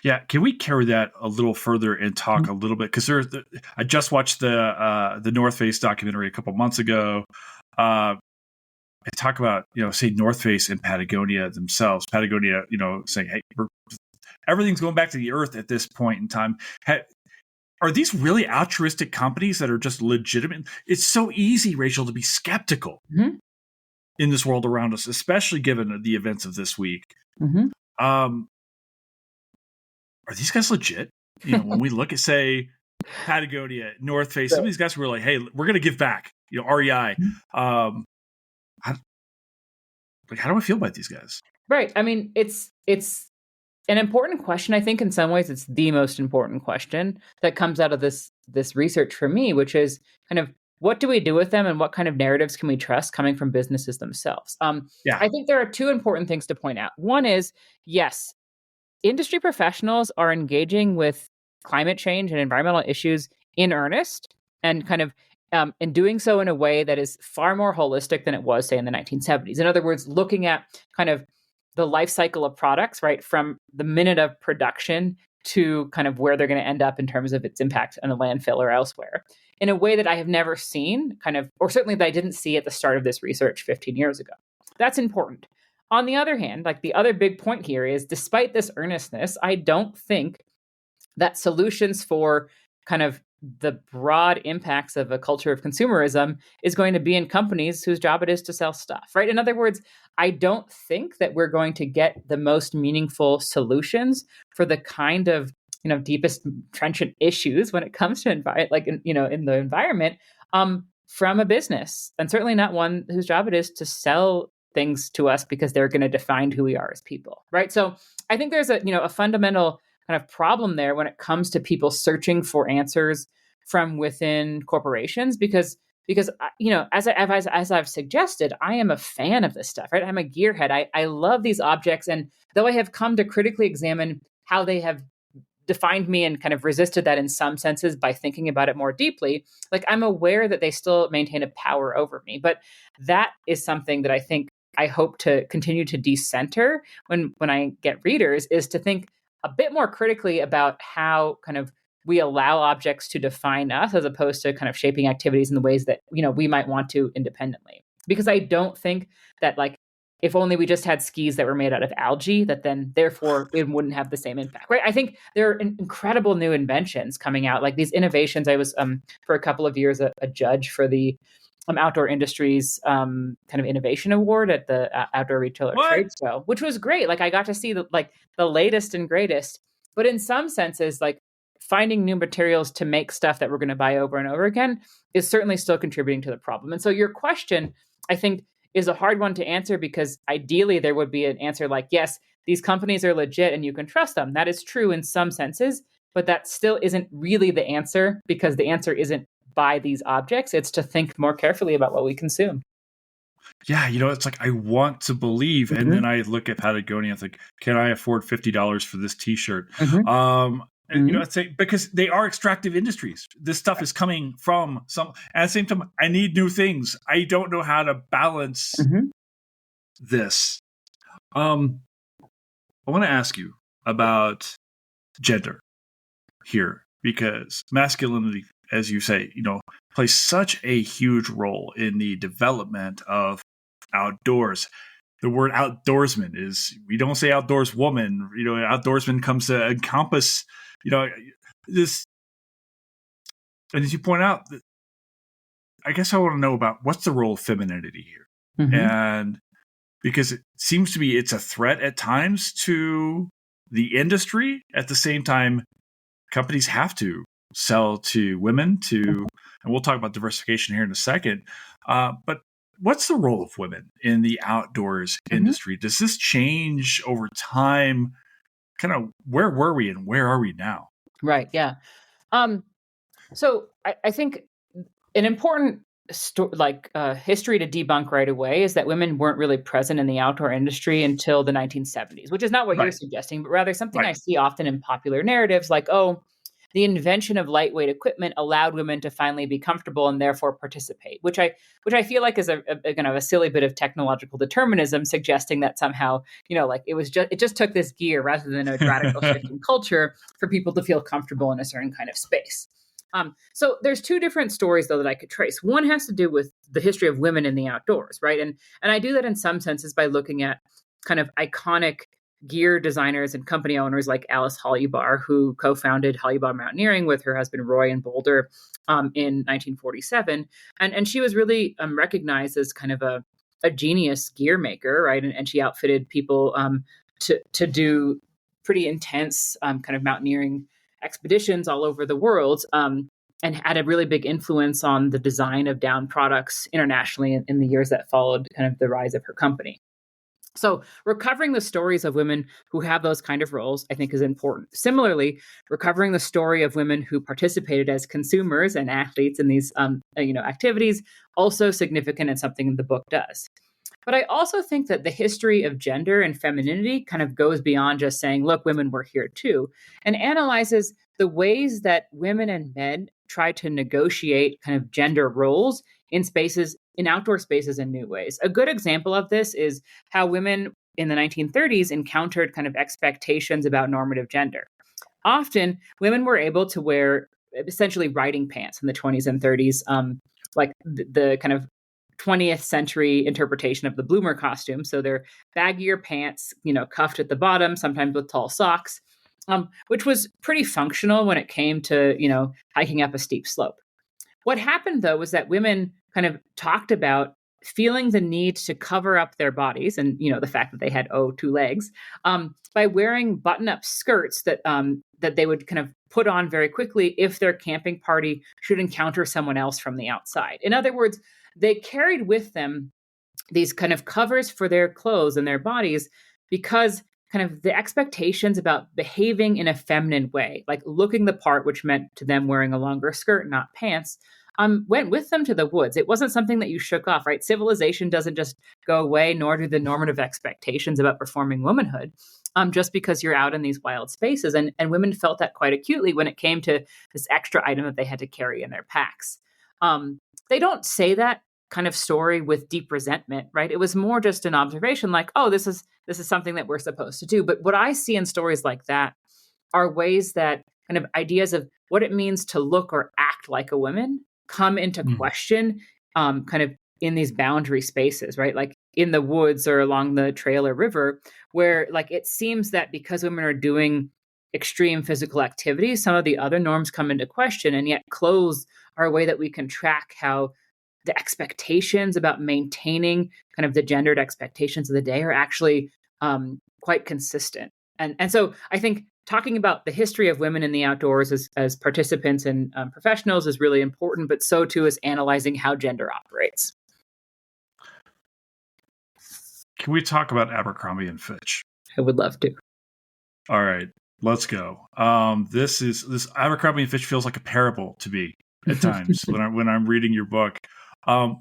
Yeah, can we carry that a little further and talk a little bit? Because I just watched the North Face documentary a couple months ago. I talk about say North Face and Patagonia themselves. Patagonia, saying, "Hey, everything's going back to the earth at this point in time." Are these really altruistic companies that are just legitimate? It's so easy, Rachel, to be skeptical in this world around us, especially given the events of this week. Are these guys legit? When we look at, say, Patagonia, North Face, some of these guys were like, "Hey, we're going to give back." REI. How do I feel about these guys? Right. I mean, it's an important question. I think in some ways it's the most important question that comes out of this research for me, which is kind of what do we do with them and what kind of narratives can we trust coming from businesses themselves? I think there are two important things to point out. One is, yes, industry professionals are engaging with climate change and environmental issues in earnest and kind of in doing so in a way that is far more holistic than it was, say, in the 1970s. In other words, looking at kind of the life cycle of products, right, from the minute of production to kind of where they're going to end up in terms of its impact on a landfill or elsewhere, in a way that I have never seen, kind of, or certainly that I didn't see at the start of this research 15 years ago. That's important. On the other hand, like the other big point here is, despite this earnestness, I don't think that solutions for kind of the broad impacts of a culture of consumerism is going to be in companies whose job it is to sell stuff, right? In other words, I don't think that we're going to get the most meaningful solutions for the kind of, deepest trenchant issues when it comes to in the environment from a business, and certainly not one whose job it is to sell things to us because they're going to define who we are as people, right? So I think there's a fundamental kind of problem there when it comes to people searching for answers from within corporations, because as I've suggested, I am a fan of this stuff, right? I'm a gearhead. I love these objects, and though I have come to critically examine how they have defined me and kind of resisted that in some senses by thinking about it more deeply, like I'm aware that they still maintain a power over me. But that is something that I think I hope to continue to decenter when I get readers, is to think a bit more critically about how kind of we allow objects to define us as opposed to kind of shaping activities in the ways that, we might want to independently. Because I don't think that, like, if only we just had skis that were made out of algae, that then therefore it wouldn't have the same impact, right? I think there are incredible new inventions coming out, like these innovations. I was for a couple of years a judge for the outdoor industries kind of innovation award at the outdoor retailer trade show, which was great. Like I got to see the latest and greatest, but in some senses, like finding new materials to make stuff that we're going to buy over and over again is certainly still contributing to the problem. And so your question, I think, is a hard one to answer, because ideally there would be an answer like, yes, these companies are legit and you can trust them. That is true in some senses, but that still isn't really the answer, because the answer isn't buy these objects. It's to think more carefully about what we consume. Yeah, it's like I want to believe, and then I look at Patagonia and think, can I afford $50 for this T-shirt? And I'd say, because they are extractive industries. This stuff is coming from some. At the same time, I need new things. I don't know how to balance this. I want to ask you about gender here, because masculinity, as you say, plays such a huge role in the development of outdoors. The word outdoorsman we don't say outdoors woman. Outdoorsman comes to encompass, this. And as you point out, I guess I want to know about what's the role of femininity here. And because it seems to be it's a threat at times to the industry. At the same time, companies have to sell to women and we'll talk about diversification here in a second. But what's the role of women in the outdoors industry? Does this change over time? Kind of where were we and where are we now? Right. Yeah. So I think an important history to debunk right away is that women weren't really present in the outdoor industry until the 1970s, which is not what you're suggesting, but rather something I see often in popular narratives, like, oh, the invention of lightweight equipment allowed women to finally be comfortable and therefore participate, which I feel like is a kind of a silly bit of technological determinism, suggesting that somehow, it just took this gear rather than a radical shift in culture for people to feel comfortable in a certain kind of space. So there's two different stories, though, that I could trace. One has to do with the history of women in the outdoors, right? And I do that in some senses by looking at kind of iconic gear designers and company owners like Alice Hollybar, who co-founded Hollybar Mountaineering with her husband Roy in Boulder in 1947. And she was really recognized as kind of a genius gear maker, right? And she outfitted people to do pretty intense kind of mountaineering expeditions all over the world, and had a really big influence on the design of down products internationally in the years that followed kind of the rise of her company. So recovering the stories of women who have those kind of roles, I think, is important. Similarly, recovering the story of women who participated as consumers and athletes in these activities, also significant and something the book does. But I also think that the history of gender and femininity kind of goes beyond just saying, look, women were here too, and analyzes the ways that women and men try to negotiate kind of gender roles in outdoor spaces in new ways. A good example of this is how women in the 1930s encountered kind of expectations about normative gender. Often, women were able to wear essentially riding pants in the 20s and 30s, like the kind of 20th century interpretation of the bloomer costume. So they're baggier pants, cuffed at the bottom, sometimes with tall socks, which was pretty functional when it came to, hiking up a steep slope. What happened, though, was that women kind of talked about feeling the need to cover up their bodies and, the fact that they had, two legs, by wearing button-up skirts that they would kind of put on very quickly if their camping party should encounter someone else from the outside. In other words, they carried with them these kind of covers for their clothes and their bodies because kind of the expectations about behaving in a feminine way, like looking the part, which meant to them wearing a longer skirt, not pants, went with them to the woods. It wasn't something that you shook off, right? Civilization doesn't just go away, nor do the normative expectations about performing womanhood. just because you're out in these wild spaces. And women felt that quite acutely when it came to this extra item that they had to carry in their packs. They don't say that kind of story with deep resentment, right? It was more just an observation like, oh, this is something that we're supposed to do. But what I see in stories like that are ways that kind of ideas of what it means to look or act like a woman come into question kind of in these boundary spaces, right? Like in the woods or along the trail or river, where like it seems that because women are doing extreme physical activities, some of the other norms come into question, and yet clothes are a way that we can track how the expectations about maintaining kind of the gendered expectations of the day are actually quite consistent. And so I think talking about the history of women in the outdoors as participants and professionals is really important, but so too is analyzing how gender operates. Can we talk about Abercrombie and Fitch? I would love to. All right, let's go. This Abercrombie and Fitch feels like a parable to me at times when I'm reading your book. Does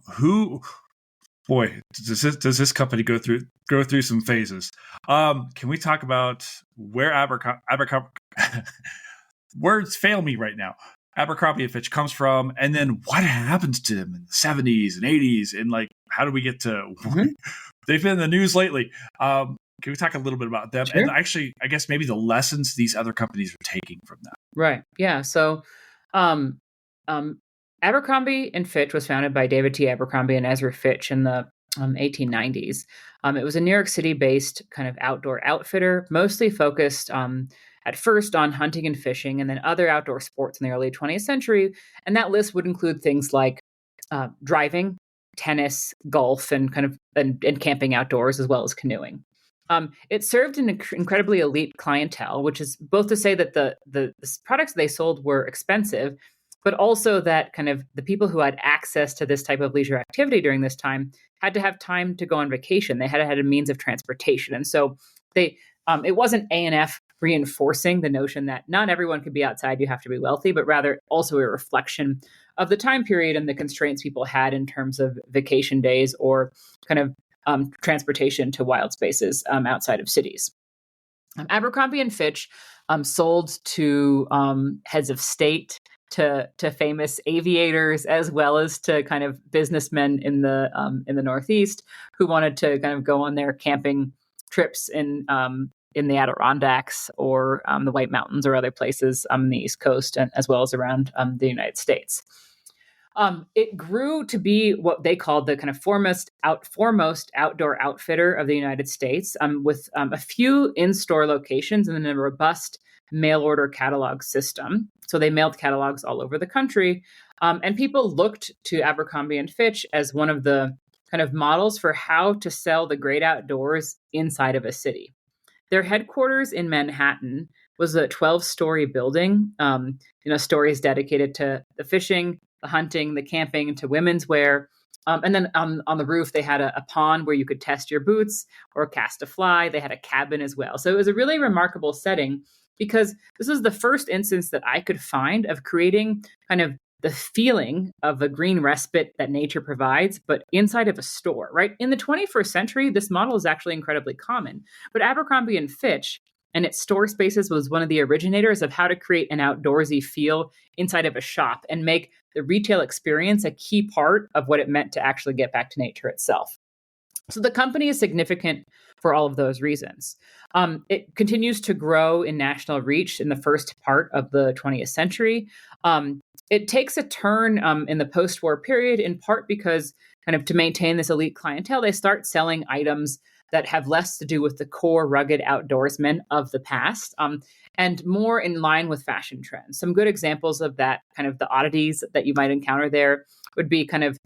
this company go through some phases? Can we talk about where Abercrombie words fail me right now? Abercrombie and Fitch comes from, and then what happens to them in the 70s and 80s, and like how do we get to? They've been in the news lately. Can we talk a little bit about them? Sure. And actually, I guess maybe the lessons these other companies are taking from that. Right. Yeah. So, Abercrombie and Fitch was founded by David T. Abercrombie and Ezra Fitch in the 1890s. It was a New York City-based kind of outdoor outfitter, mostly focused at first on hunting and fishing, and then other outdoor sports in the early 20th century. And that list would include things like driving, tennis, golf, and kind of and camping outdoors, as well as canoeing. It served an incredibly elite clientele, which is both to say that the products they sold were expensive, but also that kind of the people who had access to this type of leisure activity during this time had to have time to go on vacation. They had to have a means of transportation. And so it wasn't A&F reinforcing the notion that not everyone could be outside, you have to be wealthy, but rather also a reflection of the time period and the constraints people had in terms of vacation days or kind of transportation to wild spaces outside of cities. Abercrombie and Fitch sold to heads of state, to famous aviators, as well as to kind of businessmen in the Northeast who wanted to kind of go on their camping trips in the Adirondacks or the White Mountains or other places on the East Coast, and as well as around the United States. It grew to be what they called the kind of foremost outdoor outfitter of the United States, with a few in-store locations and then a robust mail order catalog system. So they mailed catalogs all over the country, and people looked to Abercrombie and Fitch as one of the kind of models for how to sell the great outdoors inside of a city. Their headquarters in Manhattan was a 12-story building, stories dedicated to the fishing, the hunting, the camping, to women's wear. And then on the roof, they had a pond where you could test your boots or cast a fly. They had a cabin as well. So it was a really remarkable setting because this was the first instance that I could find of creating kind of the feeling of a green respite that nature provides, but inside of a store, right? In the 21st century, this model is actually incredibly common. But Abercrombie and Fitch and its store spaces was one of the originators of how to create an outdoorsy feel inside of a shop and make the retail experience a key part of what it meant to actually get back to nature itself. So the company is significant for all of those reasons. It continues to grow in national reach in the first part of the 20th century. It takes a turn in the post-war period, in part because kind of to maintain this elite clientele, they start selling items that have less to do with the core rugged outdoorsmen of the past, and more in line with fashion trends. Some good examples of that, kind of the oddities that you might encounter there, would be kind of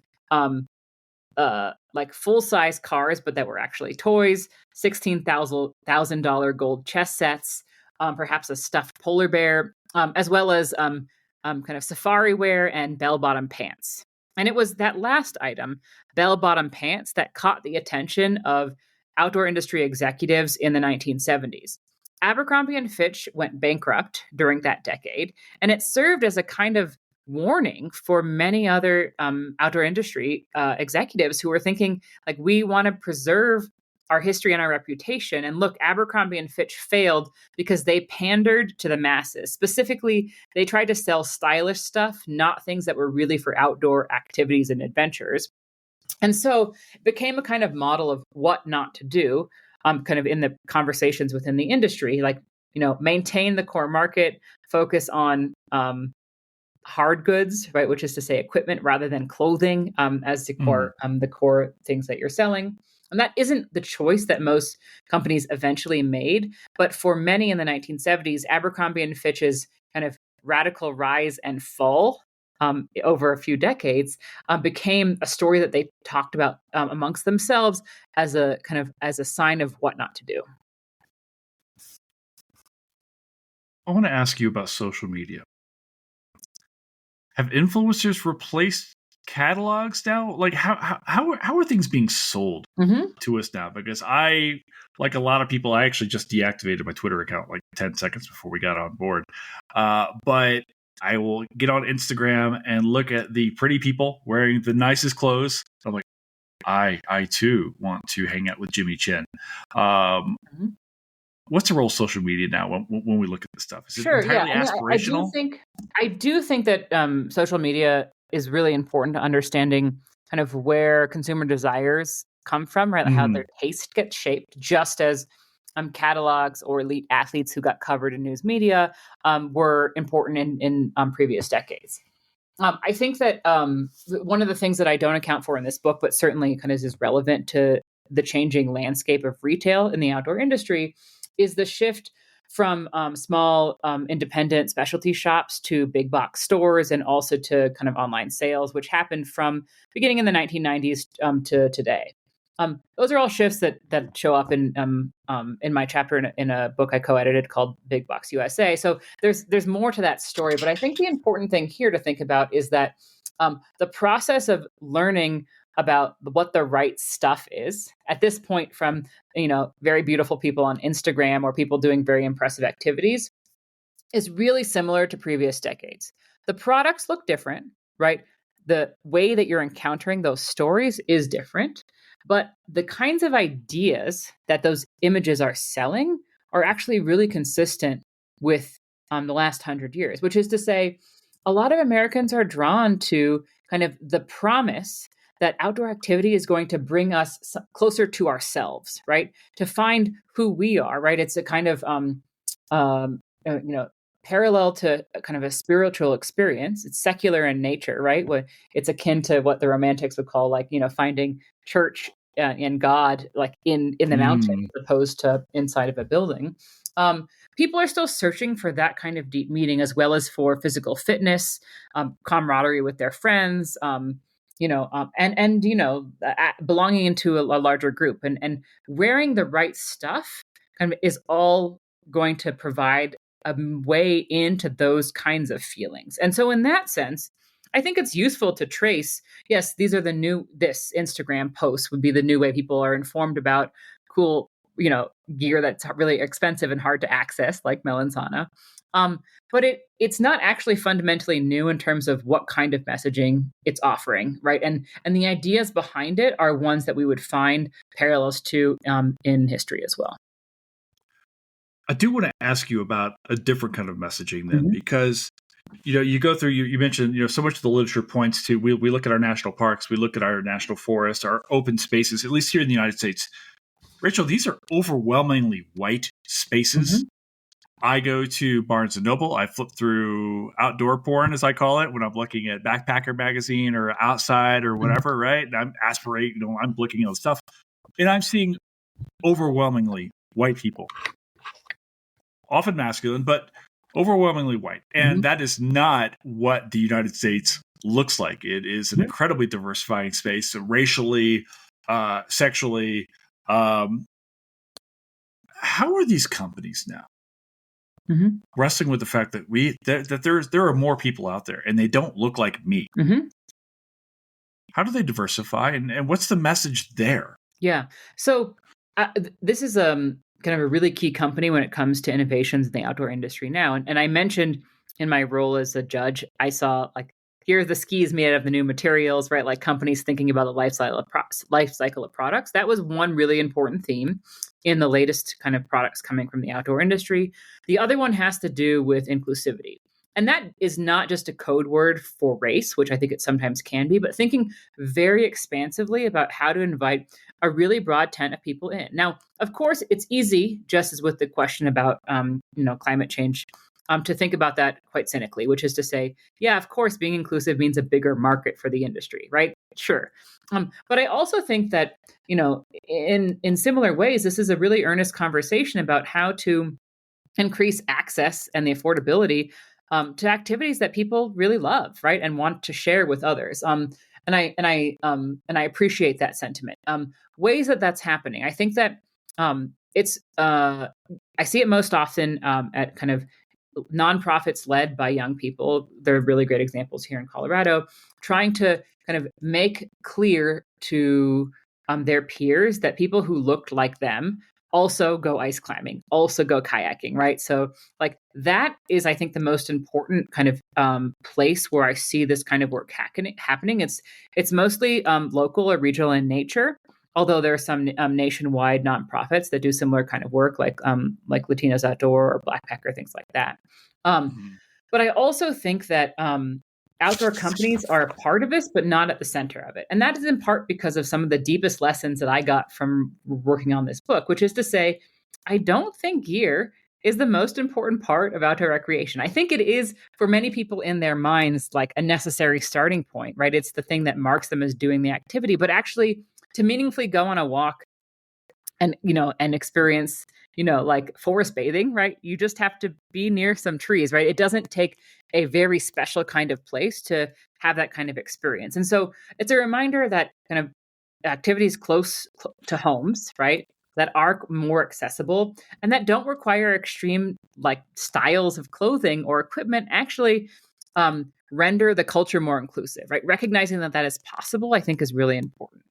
like full-size cars, but that were actually toys, $16,000 gold chess sets, perhaps a stuffed polar bear, as well as kind of safari wear and bell-bottom pants. And it was that last item, bell-bottom pants, that caught the attention of outdoor industry executives in the 1970s. Abercrombie and Fitch went bankrupt during that decade, and it served as a kind of warning for many other outdoor industry executives who were thinking, like, we want to preserve our history and our reputation. And look, Abercrombie and Fitch failed because they pandered to the masses. Specifically, they tried to sell stylish stuff, not things that were really for outdoor activities and adventures. And so it became a kind of model of what not to do, kind of in the conversations within the industry, like, maintain the core market, focus on hard goods, right, which is to say equipment rather than clothing, as the core things that you're selling. And that isn't the choice that most companies eventually made. But for many in the 1970s, Abercrombie and Fitch's kind of radical rise and fall over a few decades became a story that they talked about amongst themselves as a sign of what not to do. I want to ask you about social media. Have influencers replaced catalogs now? Like, how are things being sold to us now? Because I, like a lot of people, I actually just deactivated my Twitter account like 10 seconds before we got on board. But I will get on Instagram and look at the pretty people wearing the nicest clothes. I'm like, I too want to hang out with Jimmy Chin. What's the role of social media now when we look at this stuff? Is it entirely aspirational? I do think that social media is really important to understanding kind of where consumer desires come from, right? How their taste gets shaped, just as catalogs or elite athletes who got covered in news media were important in previous decades. I think that one of the things that I don't account for in this book, but certainly kind of is relevant to the changing landscape of retail in the outdoor industry, is the shift from small independent specialty shops to big box stores, and also to kind of online sales, which happened from beginning in the 1990s to today. Those are all shifts that show up in my chapter in a book I co-edited called Big Box USA. So there's more to that story, but I think the important thing here to think about is that the process of learning about what the right stuff is at this point from very beautiful people on Instagram or people doing very impressive activities is really similar to previous decades. The products look different, right? The way that you're encountering those stories is different, but the kinds of ideas that those images are selling are actually really consistent with the last 100 years, which is to say, a lot of Americans are drawn to kind of the promise that outdoor activity is going to bring us closer to ourselves, right? To find who we are, right? It's a kind of, parallel to a kind of a spiritual experience. It's secular in nature, right? It's akin to what the Romantics would call, like, finding church and God, like in the mountains, as opposed to inside of a building. People are still searching for that kind of deep meaning, as well as for physical fitness, camaraderie with their friends, belonging into a larger group, and wearing the right stuff kind of is all going to provide a way into those kinds of feelings. And so in that sense, I think it's useful to trace, yes, these are this Instagram post would be the new way people are informed about cool, gear that's really expensive and hard to access, like Melanzana. But it's not actually fundamentally new in terms of what kind of messaging it's offering, right? And the ideas behind it are ones that we would find parallels to in history as well. I do want to ask you about a different kind of messaging then, because you go through, you mentioned, so much of the literature points to, we look at our national parks, we look at our national forests, our open spaces, at least here in the United States. Rachel, these are overwhelmingly white spaces. I go to Barnes & Noble. I flip through outdoor porn, as I call it, when I'm looking at Backpacker magazine or Outside or whatever, right? And I'm I'm looking at all stuff. And I'm seeing overwhelmingly white people. Often masculine, but overwhelmingly white. And that is not what the United States looks like. It is an incredibly diversifying space, racially, sexually. How are these companies now wrestling with the fact that there are more people out there and they don't look like me? How do they diversify, and what's the message there? Yeah. So this is kind of a really key company when it comes to innovations in the outdoor industry now. And I mentioned in my role as a judge, I saw like here are the skis made out of the new materials, right? Like companies thinking about the life cycle of products. That was one really important theme in the latest kind of products coming from the outdoor industry. The other one has to do with inclusivity. And that is not just a code word for race, which I think it sometimes can be, but thinking very expansively about how to invite a really broad tent of people in. Now, of course, it's easy, just as with the question about climate change, to think about that quite cynically, which is to say, yeah, of course, being inclusive means a bigger market for the industry, right? Sure. But I also think that, in similar ways, this is a really earnest conversation about how to increase access and the affordability to activities that people really love, right, and want to share with others. And I appreciate that sentiment. Ways that that's happening, I think that it's I see it most often at kind of nonprofits led by young people. There are really great examples here in Colorado, trying to kind of make clear to their peers that people who looked like them also go ice climbing, also go kayaking, right? So like that is, I think, the most important kind of place where I see this kind of work happening. It's mostly local or regional in nature, although there are some nationwide nonprofits that do similar kind of work, like Latinos Outdoor or Blackpacker, things like that. But I also think that outdoor companies are a part of this, but not at the center of it. And that is in part because of some of the deepest lessons that I got from working on this book, which is to say, I don't think gear is the most important part of outdoor recreation. I think it is for many people in their minds like a necessary starting point, right? It's the thing that marks them as doing the activity, but actually to meaningfully go on a walk and experience like forest bathing, right? You just have to be near some trees, right? It doesn't take a very special kind of place to have that kind of experience. And so it's a reminder that kind of activities close to homes, right, that are more accessible and that don't require extreme like styles of clothing or equipment actually render the culture more inclusive, right? Recognizing that that is possible, I think, is really important.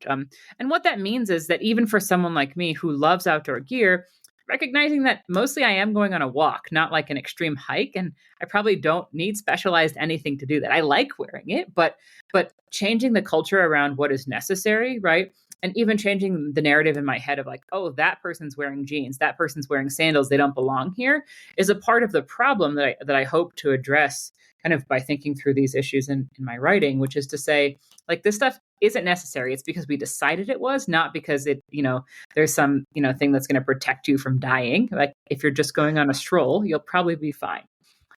And what that means is that even for someone like me who loves outdoor gear, recognizing that mostly I am going on a walk, not like an extreme hike, and I probably don't need specialized anything to do that. I like wearing it, but changing the culture around what is necessary, right? And even changing the narrative in my head of like, oh, that person's wearing jeans, that person's wearing sandals, they don't belong here, is a part of the problem that I hope to address kind of by thinking through these issues in my writing, which is to say, like, this stuff isn't necessary. It's because we decided it was, not because it, there's some, thing that's going to protect you from dying. Like if you're just going on a stroll, you'll probably be fine.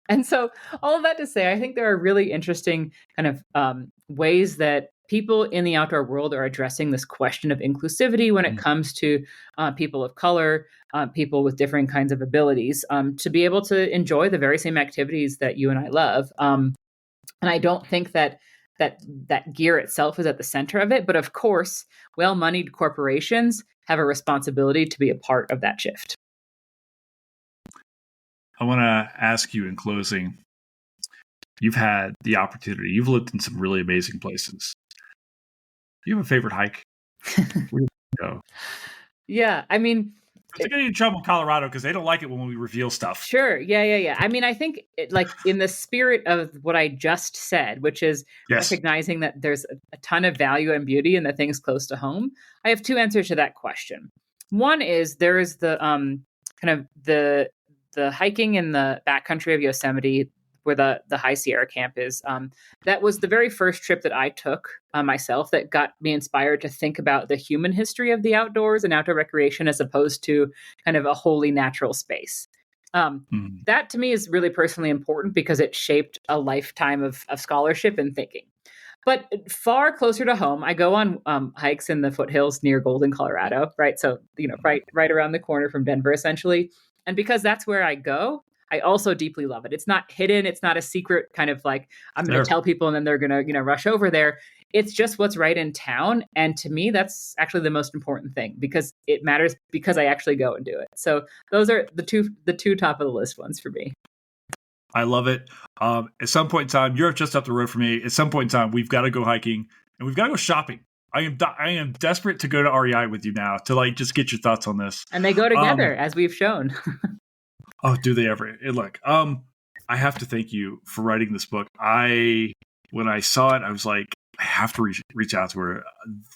And so all of that to say, I think there are really interesting kind of ways that people in the outdoor world are addressing this question of inclusivity when it comes to people of color, people with different kinds of abilities, to be able to enjoy the very same activities that you and I love. And I don't think that gear itself is at the center of it. But of course, well-moneyed corporations have a responsibility to be a part of that shift. I want to ask you in closing, you've had the opportunity, you've lived in some really amazing places. Do you have a favorite hike? Where do you go? Yeah, I mean, it's getting in trouble in Colorado because they don't like it when we reveal stuff. Sure. Yeah. I mean, I think like in the spirit of what I just said, which is recognizing that there's a ton of value and beauty in the things close to home, I have two answers to that question. One is there is the kind of the hiking in the backcountry of Yosemite, where the High Sierra camp is. That was the very first trip that I took myself that got me inspired to think about the human history of the outdoors and outdoor recreation as opposed to kind of a wholly natural space. That to me is really personally important because it shaped a lifetime of scholarship and thinking. But far closer to home, I go on hikes in the foothills near Golden, Colorado, right? So, right around the corner from Denver, essentially. And because that's where I go, I also deeply love it. It's not hidden. It's not a secret kind of like, I'm going to tell people and then they're going to, rush over there. It's just what's right in town. And to me, that's actually the most important thing because it matters because I actually go and do it. So those are the two top of the list ones for me. I love it. At some point in time, you're just up the road for me. At some point in time, we've got to go hiking and we've got to go shopping. I am desperate to go to REI with you now to like just get your thoughts on this. And they go together, as we've shown. Oh, do they ever? Look, I have to thank you for writing this book. I when I saw it, I was like, I have to reach out to her.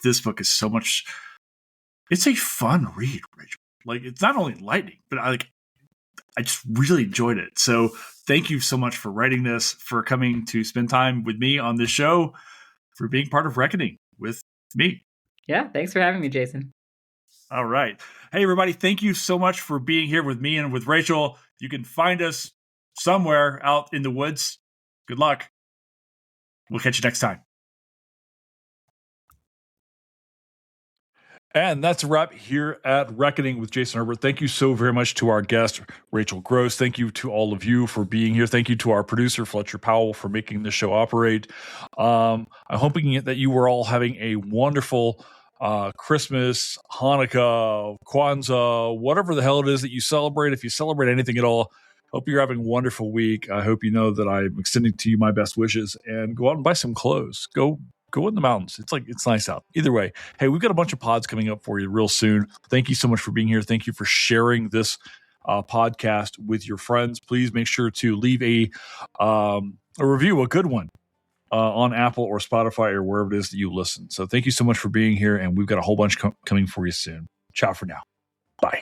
This book is so much. It's a fun read, Rachel. Like, it's not only enlightening, but I just really enjoyed it. So thank you so much for writing this, for coming to spend time with me on this show, for being part of Reckoning with me. Yeah, thanks for having me, Jason. All right. Hey, everybody, thank you so much for being here with me and with Rachel. You can find us somewhere out in the woods. Good luck. We'll catch you next time. And that's a wrap here at Reckoning with Jason Herbert. Thank you so very much to our guest, Rachel Gross. Thank you to all of you for being here. Thank you to our producer, Fletcher Powell, for making this show operate. I'm hoping that you were all having a wonderful Christmas, Hanukkah, Kwanzaa, whatever the hell it is that you celebrate. If you celebrate anything at all, hope you're having a wonderful week. I hope you know that I'm extending to you my best wishes, and go out and buy some clothes. Go in the mountains. It's nice out. Either way, hey, we've got a bunch of pods coming up for you real soon. Thank you so much for being here. Thank you for sharing this podcast with your friends. Please make sure to leave a review, a good one, on Apple or Spotify or wherever it is that you listen. So thank you so much for being here, and we've got a whole bunch coming for you soon. Ciao for now. Bye.